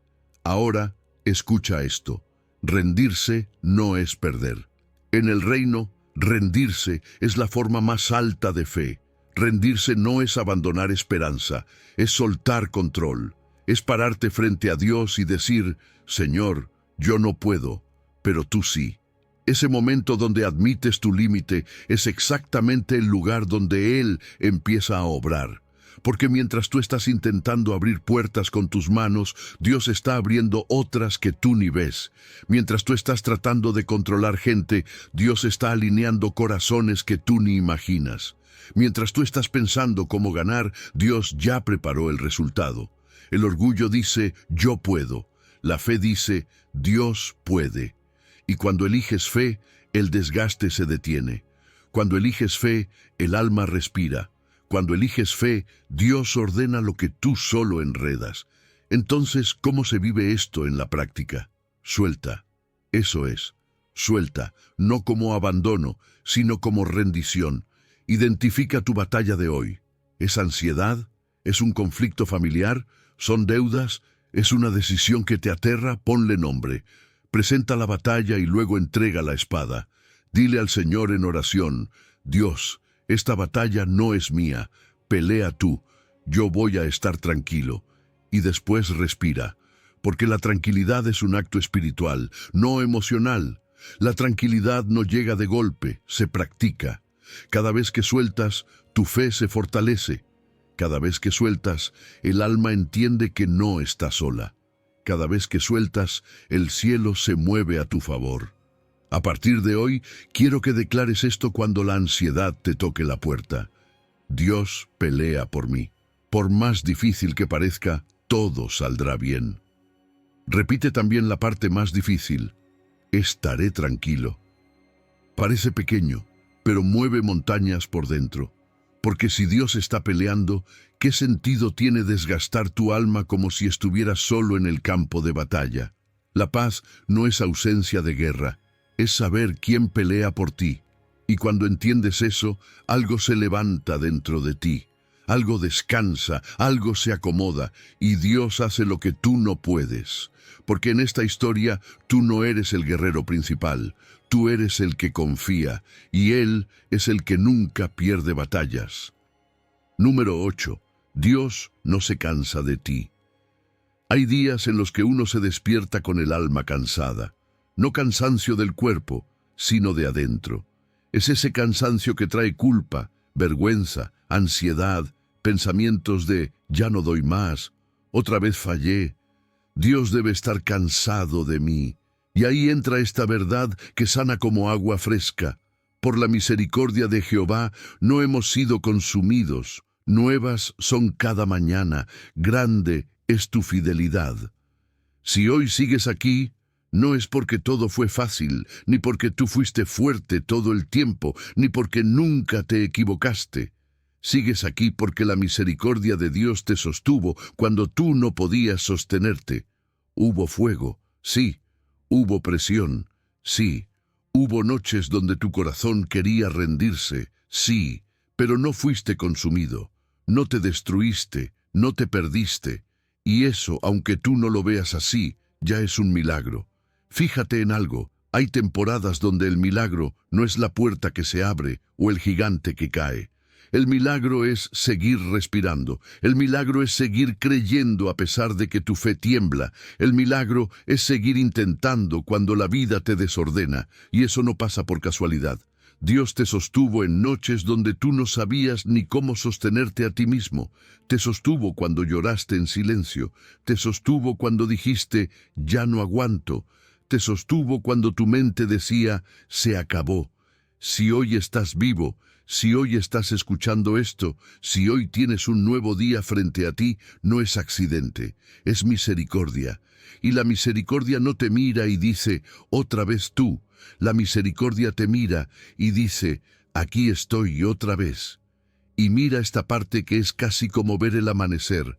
Ahora, escucha esto. Rendirse no es perder. En el reino, rendirse es la forma más alta de fe. Rendirse no es abandonar esperanza, es soltar control. Es pararte frente a Dios y decir, Señor, yo no puedo, pero tú sí. Ese momento donde admites tu límite es exactamente el lugar donde Él empieza a obrar. Porque mientras tú estás intentando abrir puertas con tus manos, Dios está abriendo otras que tú ni ves. Mientras tú estás tratando de controlar gente, Dios está alineando corazones que tú ni imaginas. Mientras tú estás pensando cómo ganar, Dios ya preparó el resultado. El orgullo dice, yo puedo. La fe dice, Dios puede. Y cuando eliges fe, el desgaste se detiene. Cuando eliges fe, el alma respira. Cuando eliges fe, Dios ordena lo que tú solo enredas. Entonces, ¿cómo se vive esto en la práctica? Suelta. Eso es. Suelta, no como abandono, sino como rendición. Identifica tu batalla de hoy. ¿Es ansiedad? ¿Es un conflicto familiar? ¿Son deudas? ¿Es una decisión que te aterra? Ponle nombre. Presenta la batalla y luego entrega la espada. Dile al Señor en oración, Dios, esta batalla no es mía, pelea tú, yo voy a estar tranquilo. Y después respira, porque la tranquilidad es un acto espiritual, no emocional. La tranquilidad no llega de golpe, se practica. Cada vez que sueltas, tu fe se fortalece. Cada vez que sueltas, el alma entiende que no está sola. Cada vez que sueltas, el cielo se mueve a tu favor. A partir de hoy, quiero que declares esto cuando la ansiedad te toque la puerta. Dios pelea por mí. Por más difícil que parezca, todo saldrá bien. Repite también la parte más difícil. Estaré tranquilo. Parece pequeño, pero mueve montañas por dentro. Porque si Dios está peleando, ¿qué sentido tiene desgastar tu alma como si estuvieras solo en el campo de batalla? La paz no es ausencia de guerra, es saber quién pelea por ti. Y cuando entiendes eso, algo se levanta dentro de ti. Algo descansa, algo se acomoda, y Dios hace lo que tú no puedes. Porque en esta historia tú no eres el guerrero principal, tú eres el que confía, y Él es el que nunca pierde batallas. Número 8. Dios no se cansa de ti. Hay días en los que uno se despierta con el alma cansada. No cansancio del cuerpo, sino de adentro. Es ese cansancio que trae culpa, vergüenza, ansiedad, pensamientos de «ya no doy más», «otra vez fallé». Dios debe estar cansado de mí. Y ahí entra esta verdad que sana como agua fresca. Por la misericordia de Jehová no hemos sido consumidos. Nuevas son cada mañana. Grande es tu fidelidad. Si hoy sigues aquí, no es porque todo fue fácil, ni porque tú fuiste fuerte todo el tiempo, ni porque nunca te equivocaste. Sigues aquí porque la misericordia de Dios te sostuvo cuando tú no podías sostenerte. Hubo fuego, sí. Hubo presión, sí. Hubo noches donde tu corazón quería rendirse, sí. Pero no fuiste consumido, no te destruiste, no te perdiste. Y eso, aunque tú no lo veas así, ya es un milagro. Fíjate en algo, hay temporadas donde el milagro no es la puerta que se abre o el gigante que cae. El milagro es seguir respirando. El milagro es seguir creyendo a pesar de que tu fe tiembla. El milagro es seguir intentando cuando la vida te desordena. Y eso no pasa por casualidad. Dios te sostuvo en noches donde tú no sabías ni cómo sostenerte a ti mismo. Te sostuvo cuando lloraste en silencio. Te sostuvo cuando dijiste, ya no aguanto. Te sostuvo cuando tu mente decía, se acabó. Si hoy estás vivo, si hoy estás escuchando esto, si hoy tienes un nuevo día frente a ti, no es accidente, es misericordia. Y la misericordia no te mira y dice, otra vez tú. La misericordia te mira y dice, aquí estoy otra vez. Y mira esta parte que es casi como ver el amanecer.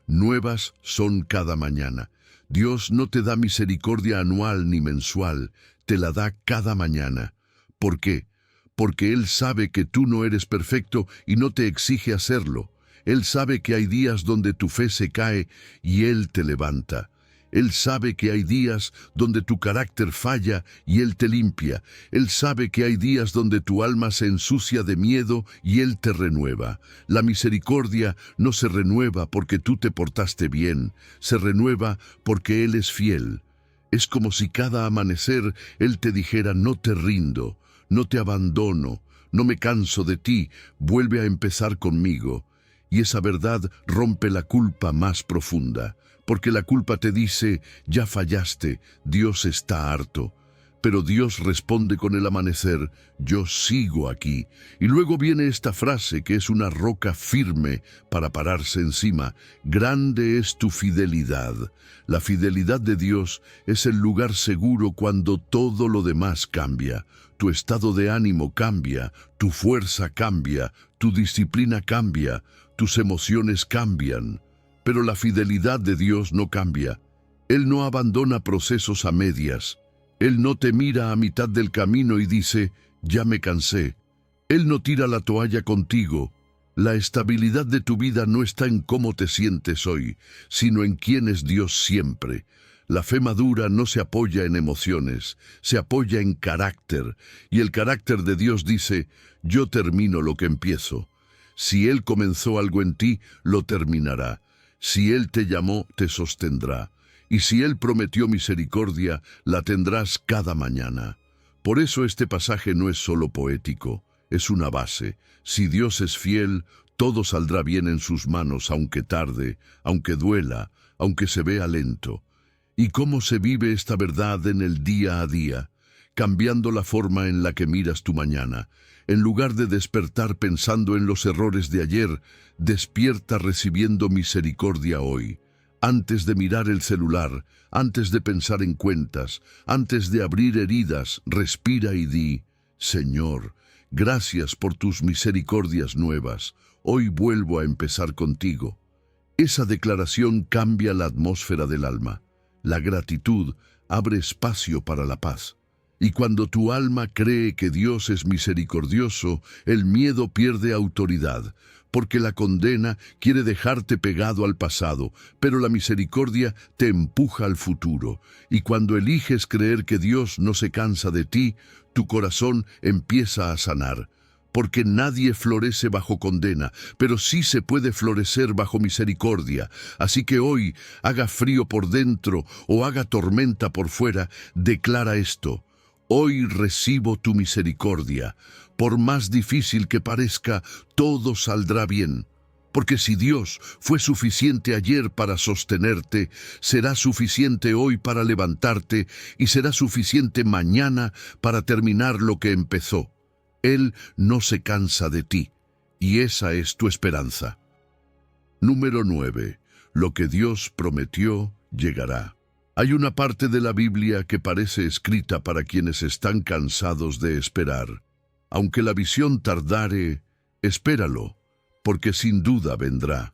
Nuevas son cada mañana. Dios no te da misericordia anual ni mensual, te la da cada mañana. ¿Por qué? Porque Él sabe que tú no eres perfecto y no te exige hacerlo. Él sabe que hay días donde tu fe se cae y Él te levanta. Él sabe que hay días donde tu carácter falla y Él te limpia. Él sabe que hay días donde tu alma se ensucia de miedo y Él te renueva. La misericordia no se renueva porque tú te portaste bien, se renueva porque Él es fiel. Es como si cada amanecer Él te dijera: no te rindo, no te abandono, no me canso de ti, vuelve a empezar conmigo. Y esa verdad rompe la culpa más profunda, porque la culpa te dice: ya fallaste, Dios está harto. Pero Dios responde con el amanecer: yo sigo aquí. Y luego viene esta frase que es una roca firme para pararse encima: grande es tu fidelidad. La fidelidad de Dios es el lugar seguro cuando todo lo demás cambia. Tu estado de ánimo cambia, tu fuerza cambia, tu disciplina cambia, tus emociones cambian. Pero la fidelidad de Dios no cambia. Él no abandona procesos a medias. Él no te mira a mitad del camino y dice: ya me cansé. Él no tira la toalla contigo. La estabilidad de tu vida no está en cómo te sientes hoy, sino en quién es Dios siempre. La fe madura no se apoya en emociones, se apoya en carácter. Y el carácter de Dios dice: yo termino lo que empiezo. Si Él comenzó algo en ti, lo terminará. Si Él te llamó, te sostendrá. Y si Él prometió misericordia, la tendrás cada mañana. Por eso este pasaje no es solo poético, es una base. Si Dios es fiel, todo saldrá bien en sus manos, aunque tarde, aunque duela, aunque se vea lento. ¿Y cómo se vive esta verdad en el día a día? Cambiando la forma en la que miras tu mañana. En lugar de despertar pensando en los errores de ayer, despierta recibiendo misericordia hoy. Antes de mirar el celular, antes de pensar en cuentas, antes de abrir heridas, respira y di: Señor, gracias por tus misericordias nuevas. Hoy vuelvo a empezar contigo. Esa declaración cambia la atmósfera del alma. La gratitud abre espacio para la paz. Y cuando tu alma cree que Dios es misericordioso, el miedo pierde autoridad, porque la condena quiere dejarte pegado al pasado, pero la misericordia te empuja al futuro. Y cuando eliges creer que Dios no se cansa de ti, tu corazón empieza a sanar. Porque nadie florece bajo condena, pero sí se puede florecer bajo misericordia. Así que hoy, haga frío por dentro o haga tormenta por fuera, declara esto: hoy recibo tu misericordia. Por más difícil que parezca, todo saldrá bien. Porque si Dios fue suficiente ayer para sostenerte, será suficiente hoy para levantarte y será suficiente mañana para terminar lo que empezó. Él no se cansa de ti, y esa es tu esperanza. Número 9. Lo que Dios prometió llegará. Hay una parte de la Biblia que parece escrita para quienes están cansados de esperar. Aunque la visión tardare, espéralo, porque sin duda vendrá.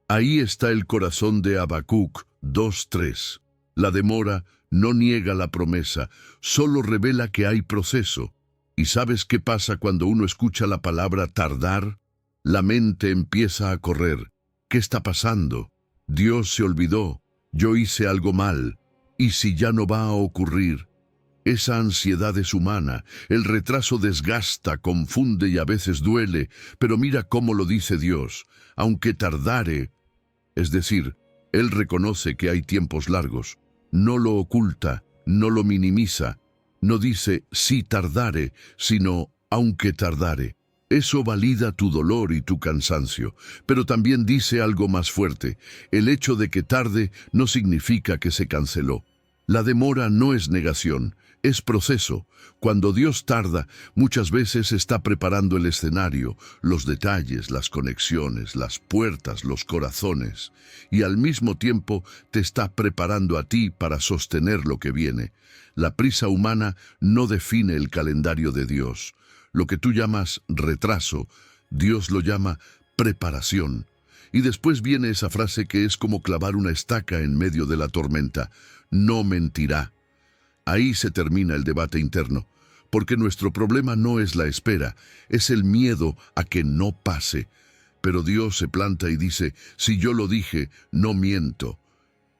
Ahí está el corazón de Habacuc 2:3. La demora no niega la promesa, solo revela que hay proceso. ¿Y sabes qué pasa cuando uno escucha la palabra tardar? La mente empieza a correr. ¿Qué está pasando? Dios se olvidó. Yo hice algo mal. ¿Y si ya no va a ocurrir? Esa ansiedad es humana. El retraso desgasta, confunde y a veces duele. Pero mira cómo lo dice Dios: aunque tardare. Es decir, Él reconoce que hay tiempos largos. No lo oculta, no lo minimiza. No dice si tardare, sino aunque tardare. Eso valida tu dolor y tu cansancio, pero también dice algo más fuerte: el hecho de que tarde no significa que se canceló. La demora no es negación, es proceso. Cuando Dios tarda, muchas veces está preparando el escenario, los detalles, las conexiones, las puertas, los corazones, y al mismo tiempo te está preparando a ti para sostener lo que viene. La prisa humana no define el calendario de Dios. Lo que tú llamas retraso, Dios lo llama preparación. Y después viene esa frase que es como clavar una estaca en medio de la tormenta: no mentirá. Ahí se termina el debate interno, porque nuestro problema no es la espera, es el miedo a que no pase. Pero Dios se planta y dice: si yo lo dije, no miento.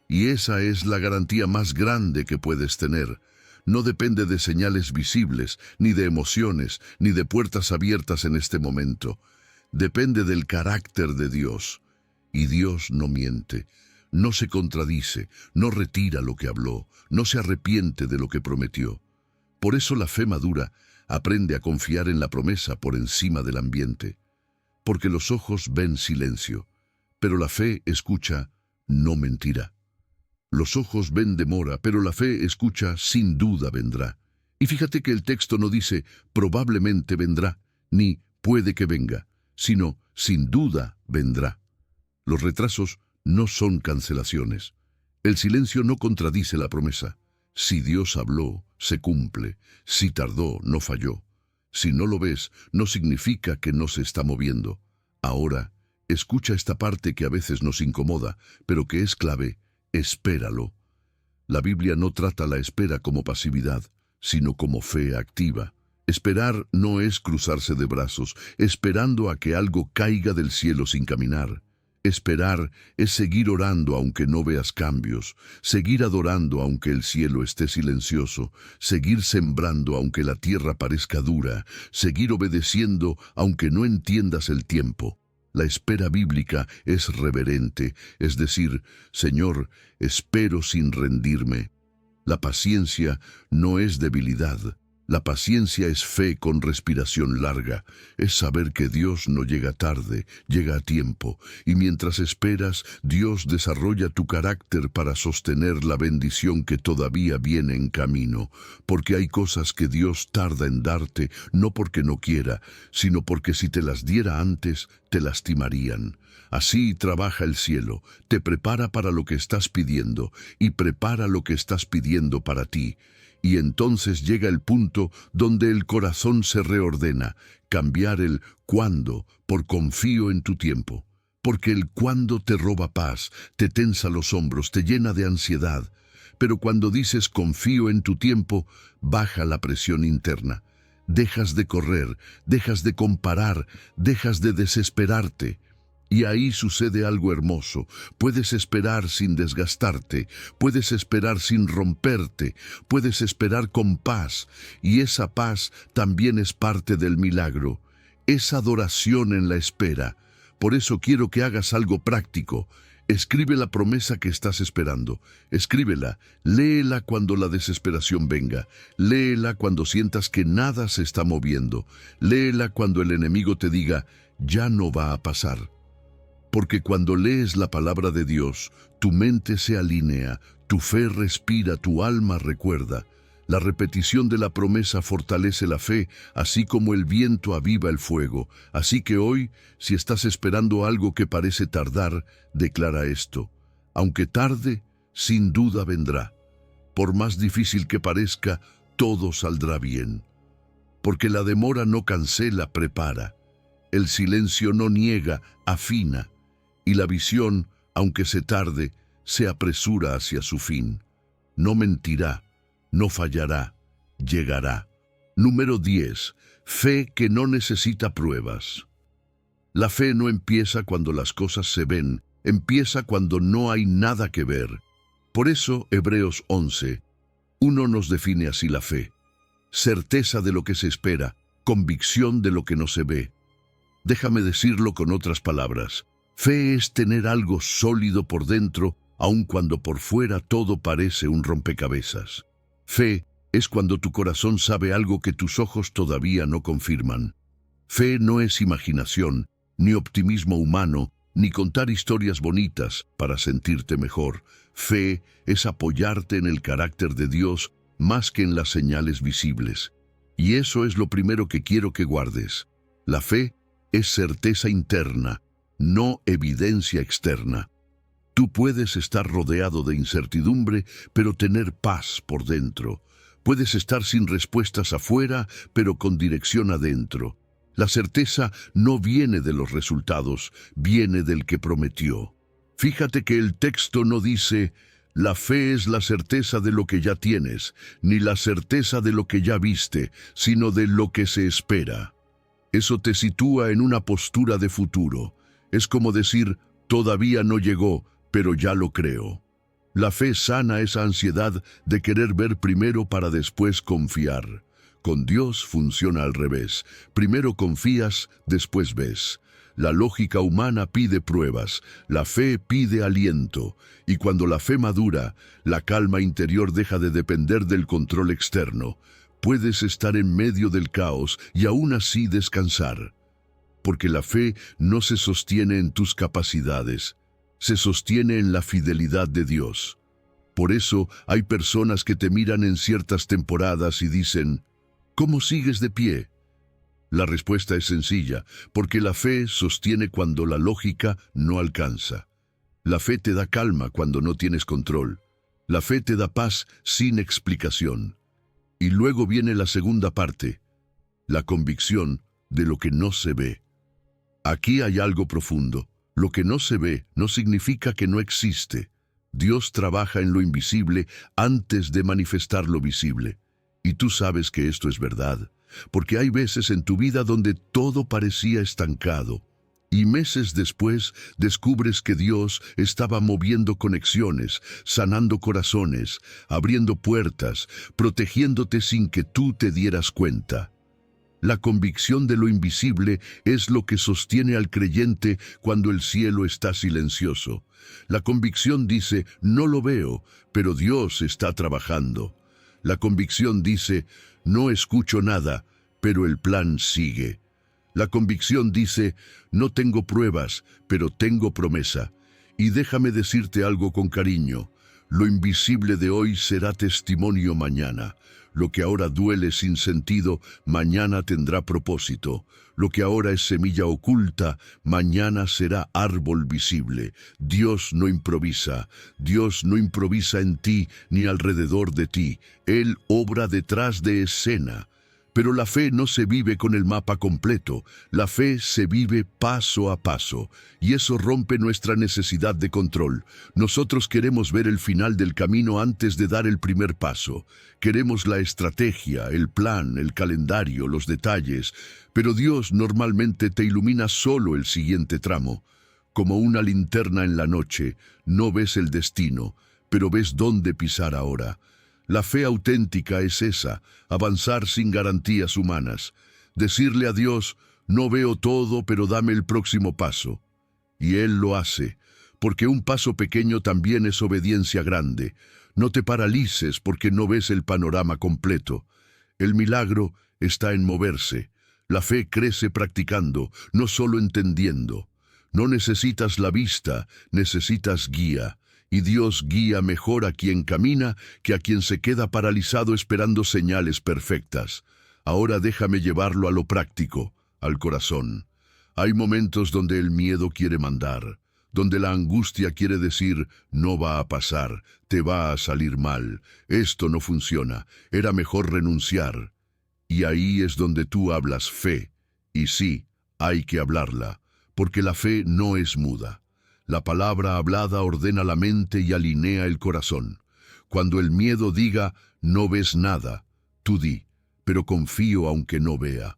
Y esa es la garantía más grande que puedes tener. No depende de señales visibles, ni de emociones, ni de puertas abiertas en este momento. Depende del carácter de Dios. Y Dios no miente. no se contradice, no retira lo que habló, no se arrepiente de lo que prometió. Por eso la fe madura aprende a confiar en la promesa por encima del ambiente. Porque los ojos ven silencio, pero la fe escucha, no mentirá. Los ojos ven demora, pero la fe escucha, sin duda vendrá. Y fíjate que el texto no dice, probablemente vendrá, ni puede que venga, sino, sin duda vendrá. Los retrasos no son cancelaciones. El silencio no contradice la promesa. Si Dios habló, se cumple. Si tardó, no falló. Si no lo ves, no significa que no se está moviendo. Ahora, escucha esta parte que a veces nos incomoda, pero que es clave. Espéralo. La Biblia no trata la espera como pasividad, sino como fe activa. Esperar no es cruzarse de brazos, esperando a que algo caiga del cielo sin caminar. Esperar es seguir orando aunque no veas cambios, seguir adorando aunque el cielo esté silencioso, seguir sembrando aunque la tierra parezca dura, seguir obedeciendo aunque no entiendas el tiempo. La espera bíblica es reverente, es decir, Señor, espero sin rendirme. La paciencia no es debilidad. La paciencia es fe con respiración larga, es saber que Dios no llega tarde, llega a tiempo, y mientras esperas, Dios desarrolla tu carácter para sostener la bendición que todavía viene en camino, porque hay cosas que Dios tarda en darte, no porque no quiera, sino porque si te las diera antes, te lastimarían. Así trabaja el cielo, te prepara para lo que estás pidiendo, y prepara lo que estás pidiendo para ti. Y entonces llega el punto donde el corazón se reordena, cambiar el cuándo por confío en tu tiempo. Porque el cuándo te roba paz, te tensa los hombros, te llena de ansiedad. Pero cuando dices confío en tu tiempo, baja la presión interna. Dejas de correr, dejas de comparar, dejas de desesperarte. Y ahí sucede algo hermoso. Puedes esperar sin desgastarte, puedes esperar sin romperte, puedes esperar con paz, y esa paz también es parte del milagro. Es adoración en la espera. Por eso quiero que hagas algo práctico. Escribe la promesa que estás esperando. Escríbela, léela cuando la desesperación venga. Léela cuando sientas que nada se está moviendo. Léela cuando el enemigo te diga, ya no va a pasar. Porque cuando lees la palabra de Dios, tu mente se alinea, tu fe respira, tu alma recuerda. La repetición de la promesa fortalece la fe, así como el viento aviva el fuego. Así que hoy, si estás esperando algo que parece tardar, declara esto. Aunque tarde, sin duda vendrá. Por más difícil que parezca, todo saldrá bien. Porque la demora no cancela, prepara. El silencio no niega, afina. Y la visión, aunque se tarde, se apresura hacia su fin. No mentirá, no fallará, llegará. Número 10. Fe que no necesita pruebas. La fe no empieza cuando las cosas se ven, empieza cuando no hay nada que ver. Por eso, Hebreos 11:1 nos define así la fe. Certeza de lo que se espera, convicción de lo que no se ve. Déjame decirlo con otras palabras. Fe es tener algo sólido por dentro, aun cuando por fuera todo parece un rompecabezas. Fe es cuando tu corazón sabe algo que tus ojos todavía no confirman. Fe no es imaginación, ni optimismo humano, ni contar historias bonitas para sentirte mejor. Fe es apoyarte en el carácter de Dios más que en las señales visibles. Y eso es lo primero que quiero que guardes. La fe es certeza interna, no evidencia externa. Tú puedes estar rodeado de incertidumbre, pero tener paz por dentro. Puedes estar sin respuestas afuera, pero con dirección adentro. La certeza no viene de los resultados, viene del que prometió. Fíjate que el texto no dice, la fe es la certeza de lo que ya tienes, ni la certeza de lo que ya viste, sino de lo que se espera. Eso te sitúa en una postura de futuro. Es como decir, todavía no llegó, pero ya lo creo. La fe sana esa ansiedad de querer ver primero para después confiar. Con Dios funciona al revés. Primero confías, después ves. La lógica humana pide pruebas, la fe pide aliento, y cuando la fe madura, la calma interior deja de depender del control externo. Puedes estar en medio del caos y aún así descansar, porque la fe no se sostiene en tus capacidades, se sostiene en la fidelidad de Dios. Por eso hay personas que te miran en ciertas temporadas y dicen, ¿cómo sigues de pie? La respuesta es sencilla, porque la fe sostiene cuando la lógica no alcanza. La fe te da calma cuando no tienes control. La fe te da paz sin explicación. Y luego viene la segunda parte, la convicción de lo que no se ve. Aquí hay algo profundo. Lo que no se ve no significa que no existe. Dios trabaja en lo invisible antes de manifestar lo visible. Y tú sabes que esto es verdad, porque hay veces en tu vida donde todo parecía estancado, y meses después descubres que Dios estaba moviendo conexiones, sanando corazones, abriendo puertas, protegiéndote sin que tú te dieras cuenta. La convicción de lo invisible es lo que sostiene al creyente cuando el cielo está silencioso. La convicción dice, no lo veo, pero Dios está trabajando. La convicción dice, no escucho nada, pero el plan sigue. La convicción dice, no tengo pruebas, pero tengo promesa. Y déjame decirte algo con cariño, lo invisible de hoy será testimonio mañana. Lo que ahora duele sin sentido, mañana tendrá propósito. Lo que ahora es semilla oculta, mañana será árbol visible. Dios no improvisa. Dios no improvisa en ti ni alrededor de ti. Él obra detrás de escena. Pero la fe no se vive con el mapa completo, la fe se vive paso a paso, y eso rompe nuestra necesidad de control. Nosotros queremos ver el final del camino antes de dar el primer paso. Queremos la estrategia, el plan, el calendario, los detalles, pero Dios normalmente te ilumina solo el siguiente tramo. Como una linterna en la noche, no ves el destino, pero ves dónde pisar ahora. La fe auténtica es esa, avanzar sin garantías humanas. Decirle a Dios, no veo todo, pero dame el próximo paso. Y Él lo hace, porque un paso pequeño también es obediencia grande. No te paralices porque no ves el panorama completo. El milagro está en moverse. La fe crece practicando, no solo entendiendo. No necesitas la vista, necesitas guía. Y Dios guía mejor a quien camina que a quien se queda paralizado esperando señales perfectas. Ahora déjame llevarlo a lo práctico, al corazón. Hay momentos donde el miedo quiere mandar, donde la angustia quiere decir, no va a pasar, te va a salir mal, esto no funciona, era mejor renunciar. Y ahí es donde tú hablas fe. Y sí, hay que hablarla, porque la fe no es muda. La palabra hablada ordena la mente y alinea el corazón. Cuando el miedo diga, no ves nada, tú di, pero confío aunque no vea.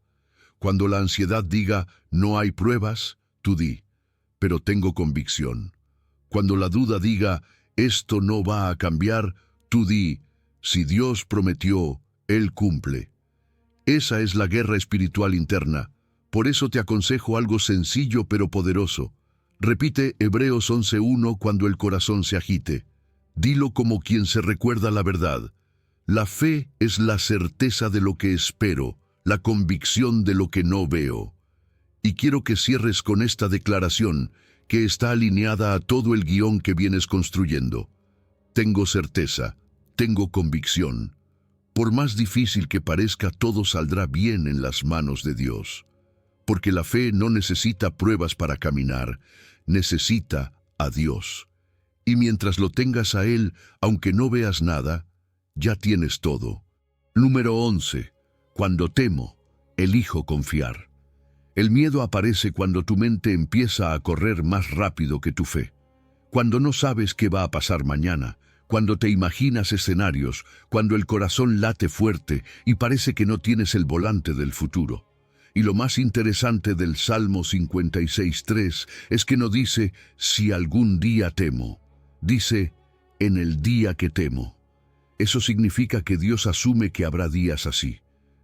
Cuando la ansiedad diga, no hay pruebas, tú di, pero tengo convicción. Cuando la duda diga, esto no va a cambiar, tú di, si Dios prometió, Él cumple. Esa es la guerra espiritual interna. Por eso te aconsejo algo sencillo pero poderoso. Repite Hebreos 11:1 cuando el corazón se agite. Dilo como quien se recuerda la verdad. La fe es la certeza de lo que espero, la convicción de lo que no veo. Y quiero que cierres con esta declaración, que está alineada a todo el guión que vienes construyendo. Tengo certeza, tengo convicción. Por más difícil que parezca, todo saldrá bien en las manos de Dios. Porque la fe no necesita pruebas para caminar, necesita a Dios. Y mientras lo tengas a Él, aunque no veas nada, ya tienes todo. Número 11. Cuando temo, elijo confiar. El miedo aparece cuando tu mente empieza a correr más rápido que tu fe. Cuando no sabes qué va a pasar mañana, cuando te imaginas escenarios, cuando el corazón late fuerte y parece que no tienes el volante del futuro. Y lo más interesante del Salmo 56:3 es que no dice, si algún día temo. Dice, en el día que temo. Eso significa que Dios asume que habrá días así.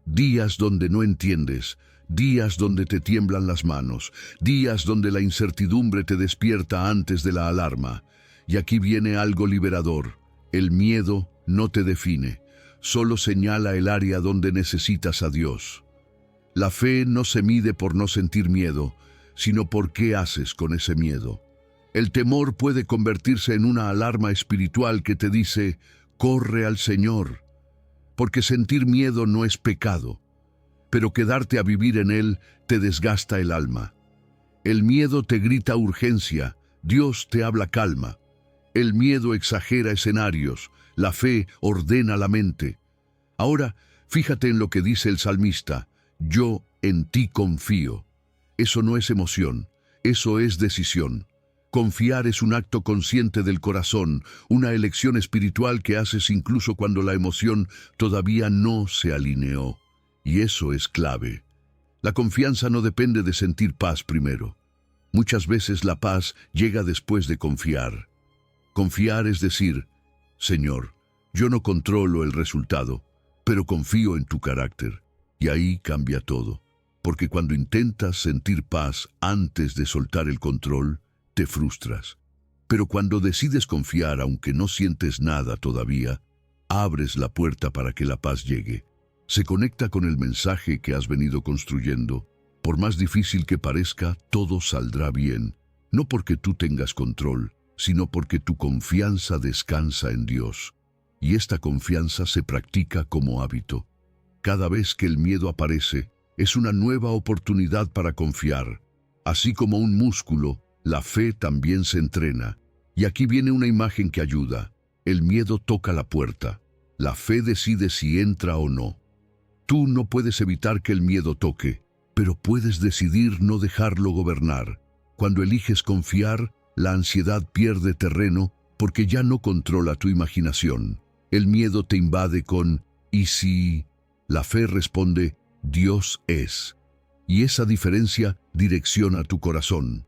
Días donde no entiendes, días donde te tiemblan las manos, días donde la incertidumbre te despierta antes de la alarma. Y aquí viene algo liberador. El miedo no te define, solo señala el área donde necesitas a Dios. La fe no se mide por no sentir miedo, sino por qué haces con ese miedo. El temor puede convertirse en una alarma espiritual que te dice, corre al Señor, porque sentir miedo no es pecado, pero quedarte a vivir en él te desgasta el alma. El miedo te grita urgencia, Dios te habla calma. El miedo exagera escenarios, la fe ordena la mente. Ahora, fíjate en lo que dice el salmista, yo en ti confío. Eso no es emoción, eso es decisión. Confiar es un acto consciente del corazón, una elección espiritual que haces incluso cuando la emoción todavía no se alineó. Y eso es clave. La confianza no depende de sentir paz primero. Muchas veces la paz llega después de confiar. Confiar es decir, Señor, yo no controlo el resultado, pero confío en tu carácter. Y ahí cambia todo. Porque cuando intentas sentir paz antes de soltar el control, te frustras. Pero cuando decides confiar, aunque no sientes nada todavía, abres la puerta para que la paz llegue. Se conecta con el mensaje que has venido construyendo. Por más difícil que parezca, todo saldrá bien. No porque tú tengas control, sino porque tu confianza descansa en Dios. Y esta confianza se practica como hábito. Cada vez que el miedo aparece, es una nueva oportunidad para confiar. Así como un músculo, la fe también se entrena. Y aquí viene una imagen que ayuda. El miedo toca la puerta. La fe decide si entra o no. Tú no puedes evitar que el miedo toque, pero puedes decidir no dejarlo gobernar. Cuando eliges confiar, la ansiedad pierde terreno porque ya no controla tu imaginación. El miedo te invade con «¿y si?». La fe responde «Dios es». Y esa diferencia direcciona tu corazón.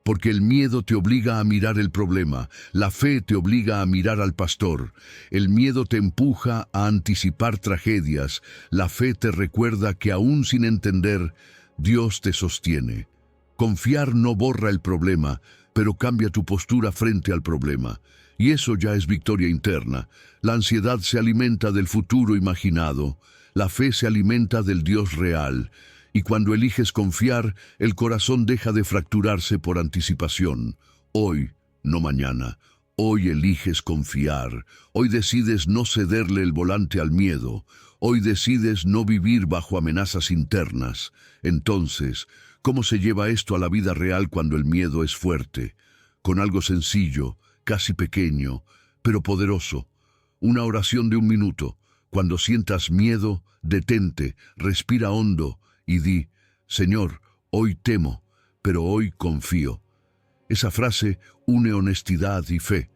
Porque el miedo te obliga a mirar el problema, la fe te obliga a mirar al pastor. El miedo te empuja a anticipar tragedias, la fe te recuerda que aún sin entender, Dios te sostiene. Confiar no borra el problema, pero cambia tu postura frente al problema. Y eso ya es victoria interna. La ansiedad se alimenta del futuro imaginado, la fe se alimenta del Dios real. Y cuando eliges confiar, el corazón deja de fracturarse por anticipación. Hoy, no mañana. Hoy eliges confiar. Hoy decides no cederle el volante al miedo. Hoy decides no vivir bajo amenazas internas. Entonces, ¿cómo se lleva esto a la vida real cuando el miedo es fuerte? Con algo sencillo, casi pequeño, pero poderoso. Una oración de 1 minuto. Cuando sientas miedo, detente, respira hondo y di, Señor, hoy temo, pero hoy confío. Esa frase une honestidad y fe,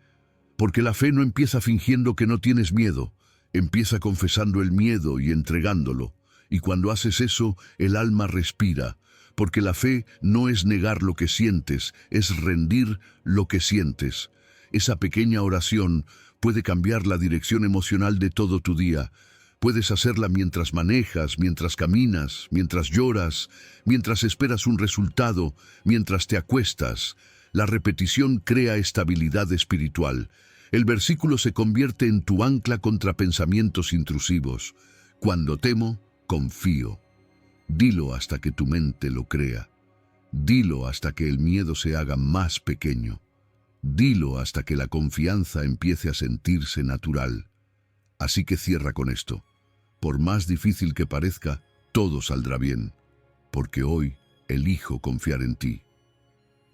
porque la fe no empieza fingiendo que no tienes miedo, empieza confesando el miedo y entregándolo. Y cuando haces eso, el alma respira, porque la fe no es negar lo que sientes, es rendir lo que sientes. Esa pequeña oración puede cambiar la dirección emocional de todo tu día. Puedes hacerla mientras manejas, mientras caminas, mientras lloras, mientras esperas un resultado, mientras te acuestas. La repetición crea estabilidad espiritual. El versículo se convierte en tu ancla contra pensamientos intrusivos. Cuando temo, confío. Dilo hasta que tu mente lo crea. Dilo hasta que el miedo se haga más pequeño. Dilo hasta que la confianza empiece a sentirse natural. Así que cierra con esto. Por más difícil que parezca, todo saldrá bien, porque hoy elijo confiar en ti.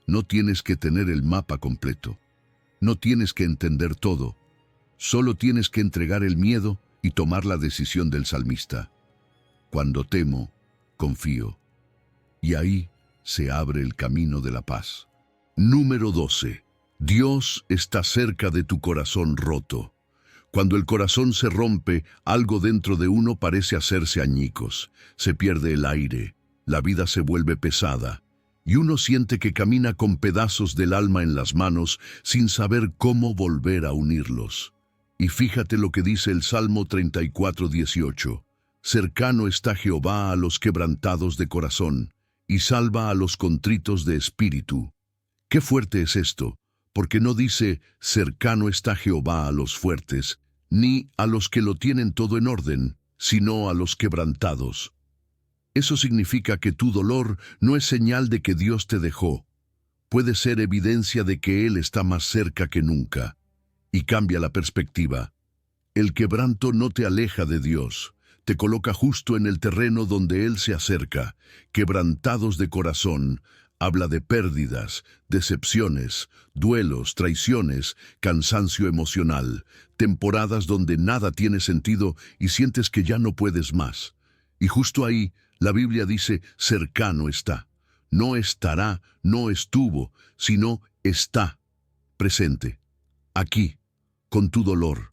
No tienes que tener el mapa completo, no tienes que entender todo, solo tienes que entregar el miedo y tomar la decisión del salmista. Cuando temo, confío. Y ahí se abre el camino de la paz. Número 12. Dios está cerca de tu corazón roto. Cuando el corazón se rompe, algo dentro de uno parece hacerse añicos. Se pierde el aire, la vida se vuelve pesada, y uno siente que camina con pedazos del alma en las manos sin saber cómo volver a unirlos. Y fíjate lo que dice el Salmo 34:18. Cercano está Jehová a los quebrantados de corazón, y salva a los contritos de espíritu. Qué fuerte es esto, porque no dice, cercano está Jehová a los fuertes, ni a los que lo tienen todo en orden, sino a los quebrantados. Eso significa que tu dolor no es señal de que Dios te dejó. Puede ser evidencia de que Él está más cerca que nunca. Y cambia la perspectiva. El quebranto no te aleja de Dios, te coloca justo en el terreno donde Él se acerca. Quebrantados de corazón, habla de pérdidas, decepciones, duelos, traiciones, cansancio emocional, temporadas donde nada tiene sentido y sientes que ya no puedes más. Y justo ahí, la Biblia dice, cercano está. No estará, no estuvo, sino está, presente, aquí, con tu dolor,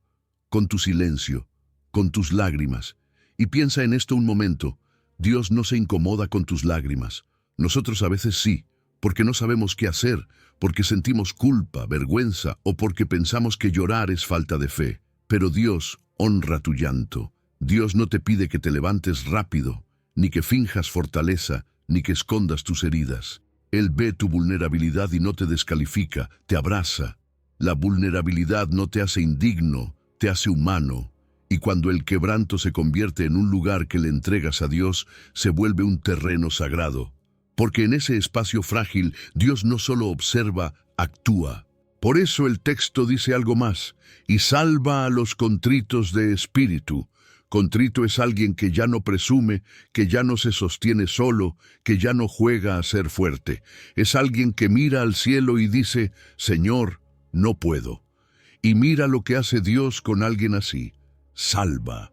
con tu silencio, con tus lágrimas. Y piensa en esto un momento, Dios no se incomoda con tus lágrimas. Nosotros a veces sí, porque no sabemos qué hacer, porque sentimos culpa, vergüenza o porque pensamos que llorar es falta de fe. Pero Dios honra tu llanto. Dios no te pide que te levantes rápido, ni que finjas fortaleza, ni que escondas tus heridas. Él ve tu vulnerabilidad y no te descalifica, te abraza. La vulnerabilidad no te hace indigno, te hace humano. Y cuando el quebranto se convierte en un lugar que le entregas a Dios, se vuelve un terreno sagrado. Porque en ese espacio frágil, Dios no solo observa, actúa. Por eso el texto dice algo más, y salva a los contritos de espíritu. Contrito es alguien que ya no presume, que ya no se sostiene solo, que ya no juega a ser fuerte. Es alguien que mira al cielo y dice, Señor, no puedo. Y mira lo que hace Dios con alguien así. Salva.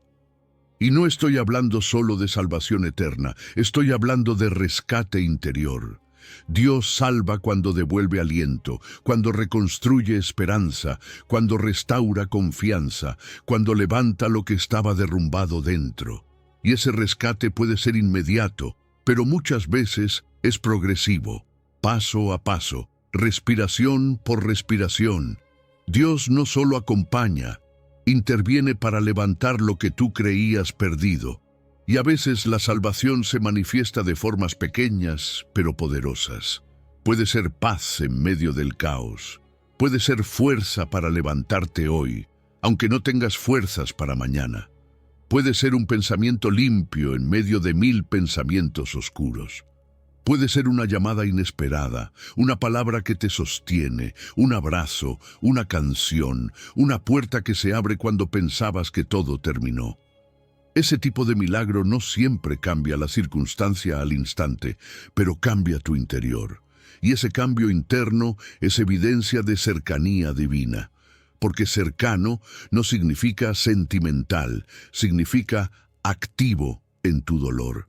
Y no estoy hablando solo de salvación eterna, estoy hablando de rescate interior. Dios salva cuando devuelve aliento, cuando reconstruye esperanza, cuando restaura confianza, cuando levanta lo que estaba derrumbado dentro. Y ese rescate puede ser inmediato, pero muchas veces es progresivo, paso a paso, respiración por respiración. Dios no solo acompaña, interviene para levantar lo que tú creías perdido. Y a veces la salvación se manifiesta de formas pequeñas, pero poderosas. Puede ser paz en medio del caos. Puede ser fuerza para levantarte hoy, aunque no tengas fuerzas para mañana. Puede ser un pensamiento limpio en medio de 1000 pensamientos oscuros. Puede ser una llamada inesperada, una palabra que te sostiene, un abrazo, una canción, una puerta que se abre cuando pensabas que todo terminó. Ese tipo de milagro no siempre cambia la circunstancia al instante, pero cambia tu interior. Y ese cambio interno es evidencia de cercanía divina. Porque cercano no significa sentimental, significa activo en tu dolor.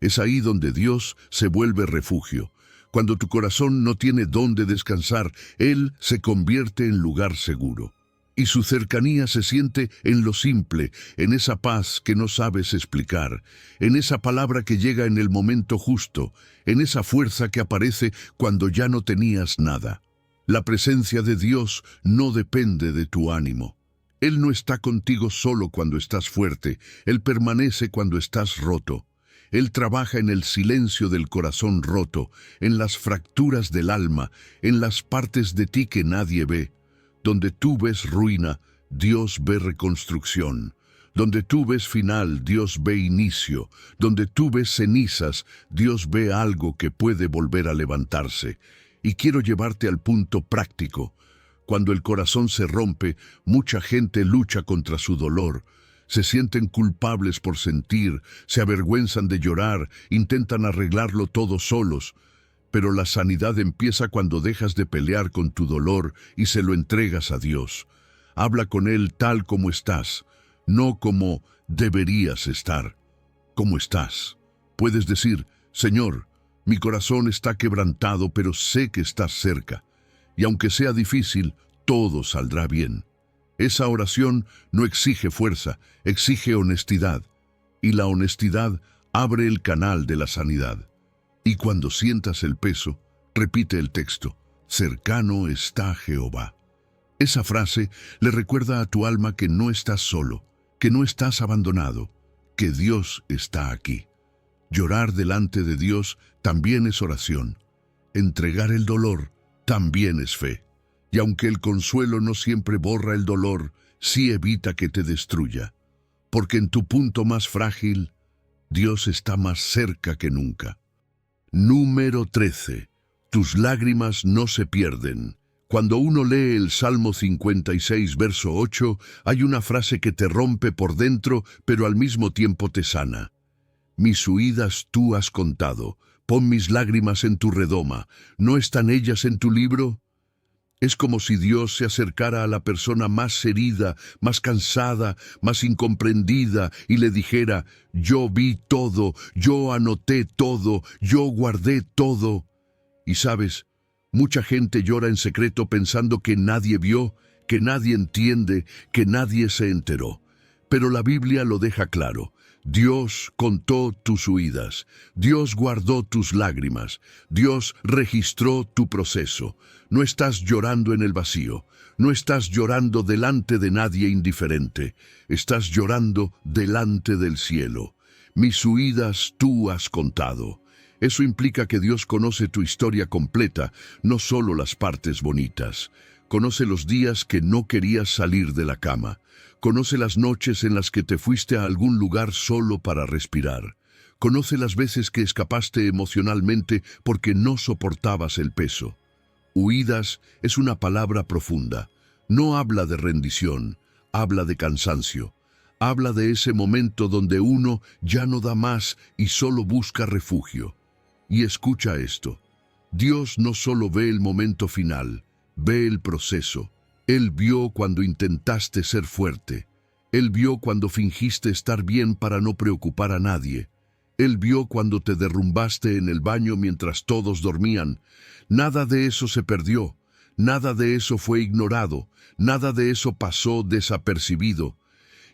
Es ahí donde Dios se vuelve refugio. Cuando tu corazón no tiene dónde descansar, Él se convierte en lugar seguro. Y su cercanía se siente en lo simple, en esa paz que no sabes explicar, en esa palabra que llega en el momento justo, en esa fuerza que aparece cuando ya no tenías nada. La presencia de Dios no depende de tu ánimo. Él no está contigo solo cuando estás fuerte, Él permanece cuando estás roto. Él trabaja en el silencio del corazón roto, en las fracturas del alma, en las partes de ti que nadie ve. Donde tú ves ruina, Dios ve reconstrucción. Donde tú ves final, Dios ve inicio. Donde tú ves cenizas, Dios ve algo que puede volver a levantarse. Y quiero llevarte al punto práctico. Cuando el corazón se rompe, mucha gente lucha contra su dolor. Se sienten culpables por sentir, se avergüenzan de llorar, intentan arreglarlo todo solos. Pero la sanidad empieza cuando dejas de pelear con tu dolor y se lo entregas a Dios. Habla con Él tal como estás, no como deberías estar. ¿Cómo estás? Puedes decir, Señor, mi corazón está quebrantado, pero sé que estás cerca. Y aunque sea difícil, todo saldrá bien. Esa oración no exige fuerza, exige honestidad. Y la honestidad abre el canal de la sanidad. Y cuando sientas el peso, repite el texto, cercano está Jehová. Esa frase le recuerda a tu alma que no estás solo, que no estás abandonado, que Dios está aquí. Llorar delante de Dios también es oración. Entregar el dolor también es fe. Y aunque el consuelo no siempre borra el dolor, sí evita que te destruya. Porque en tu punto más frágil, Dios está más cerca que nunca. Número 13. Tus lágrimas no se pierden. Cuando uno lee el Salmo 56, verso 8, hay una frase que te rompe por dentro, pero al mismo tiempo te sana. Mis huidas tú has contado, pon mis lágrimas en tu redoma, ¿no están ellas en tu libro? Es como si Dios se acercara a la persona más herida, más cansada, más incomprendida y le dijera: yo vi todo, yo anoté todo, yo guardé todo. Y sabes, mucha gente llora en secreto pensando que nadie vio, que nadie entiende, que nadie se enteró. Pero la Biblia lo deja claro. Dios contó tus huidas, Dios guardó tus lágrimas, Dios registró tu proceso. No estás llorando en el vacío, no estás llorando delante de nadie indiferente, estás llorando delante del cielo. Mis huidas tú has contado. Eso implica que Dios conoce tu historia completa, no solo las partes bonitas. Conoce los días que no querías salir de la cama. Conoce las noches en las que te fuiste a algún lugar solo para respirar. Conoce las veces que escapaste emocionalmente porque no soportabas el peso. Huidas es una palabra profunda. No habla de rendición, habla de cansancio. Habla de ese momento donde uno ya no da más y solo busca refugio. Y escucha esto. Dios no solo ve el momento final, ve el proceso. Él vio cuando intentaste ser fuerte. Él vio cuando fingiste estar bien para no preocupar a nadie. Él vio cuando te derrumbaste en el baño mientras todos dormían. Nada de eso se perdió. Nada de eso fue ignorado. Nada de eso pasó desapercibido.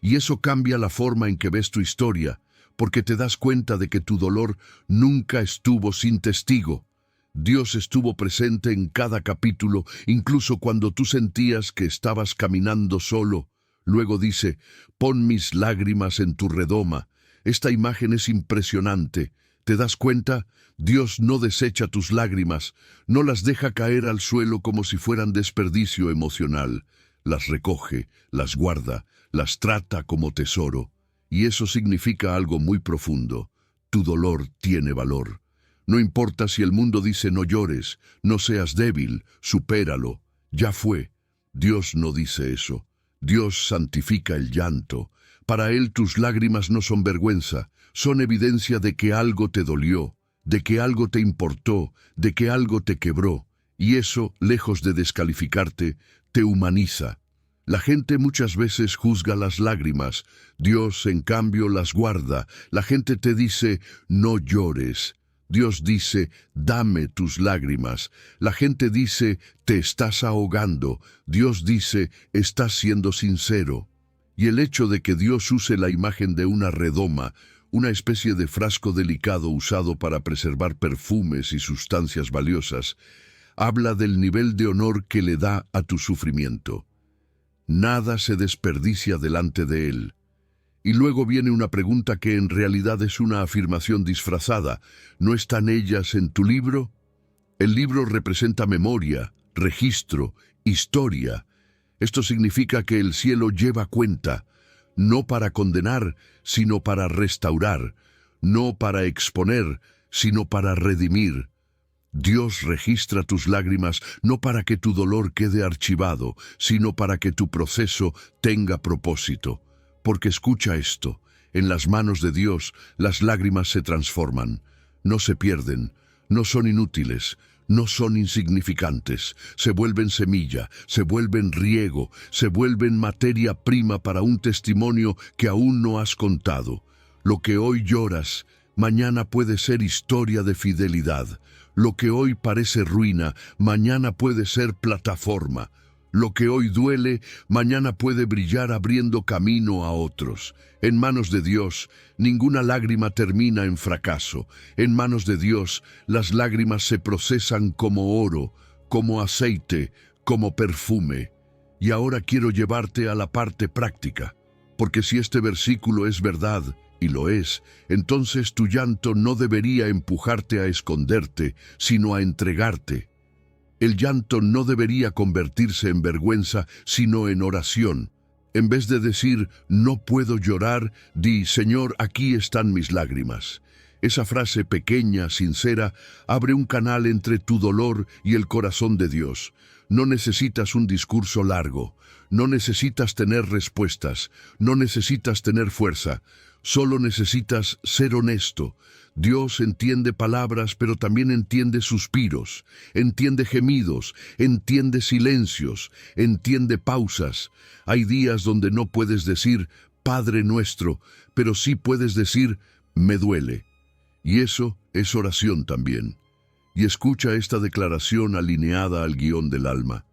Y eso cambia la forma en que ves tu historia, porque te das cuenta de que tu dolor nunca estuvo sin testigo. Dios estuvo presente en cada capítulo, incluso cuando tú sentías que estabas caminando solo. Luego dice: pon mis lágrimas en tu redoma. Esta imagen es impresionante. ¿Te das cuenta? Dios no desecha tus lágrimas, no las deja caer al suelo como si fueran desperdicio emocional. Las recoge, las guarda, las trata como tesoro. Y eso significa algo muy profundo. Tu dolor tiene valor. No importa si el mundo dice no llores, no seas débil, supéralo. Ya fue. Dios no dice eso. Dios santifica el llanto. Para Él tus lágrimas no son vergüenza, son evidencia de que algo te dolió, de que algo te importó, de que algo te quebró. Y eso, lejos de descalificarte, te humaniza. La gente muchas veces juzga las lágrimas. Dios, en cambio, las guarda. La gente te dice: no llores. Dios dice: dame tus lágrimas. La gente dice: te estás ahogando. Dios dice: estás siendo sincero. Y el hecho de que Dios use la imagen de una redoma, una especie de frasco delicado usado para preservar perfumes y sustancias valiosas, habla del nivel de honor que le da a tu sufrimiento. Nada se desperdicia delante de Él. Y luego viene una pregunta que en realidad es una afirmación disfrazada. ¿No están ellas en tu libro? El libro representa memoria, registro, historia. Esto significa que el cielo lleva cuenta, no para condenar, sino para restaurar, no para exponer, sino para redimir. Dios registra tus lágrimas no para que tu dolor quede archivado, sino para que tu proceso tenga propósito. Porque escucha esto, en las manos de Dios las lágrimas se transforman, no se pierden, no son inútiles, no son insignificantes, se vuelven semilla, se vuelven riego, se vuelven materia prima para un testimonio que aún no has contado. Lo que hoy lloras, mañana puede ser historia de fidelidad. Lo que hoy parece ruina, mañana puede ser plataforma. Lo que hoy duele, mañana puede brillar abriendo camino a otros. En manos de Dios, ninguna lágrima termina en fracaso. En manos de Dios, las lágrimas se procesan como oro, como aceite, como perfume. Y ahora quiero llevarte a la parte práctica. Porque si este versículo es verdad, y lo es, entonces tu llanto no debería empujarte a esconderte, sino a entregarte. El llanto no debería convertirse en vergüenza, sino en oración. En vez de decir, no puedo llorar, di, Señor, aquí están mis lágrimas. Esa frase pequeña, sincera, abre un canal entre tu dolor y el corazón de Dios. No necesitas un discurso largo, no necesitas tener respuestas, no necesitas tener fuerza, solo necesitas ser honesto. Dios entiende palabras, pero también entiende suspiros, entiende gemidos, entiende silencios, entiende pausas. Hay días donde no puedes decir, Padre nuestro, pero sí puedes decir, me duele. Y eso es oración también. Y escucha esta declaración alineada al guión del alma.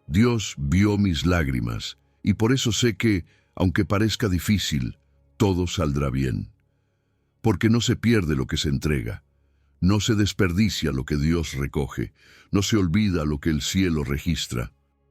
Dios vio mis lágrimas, y por eso sé que, aunque parezca difícil, todo saldrá bien. Porque no se pierde lo que se entrega, no se desperdicia lo que Dios recoge, no se olvida lo que el cielo registra.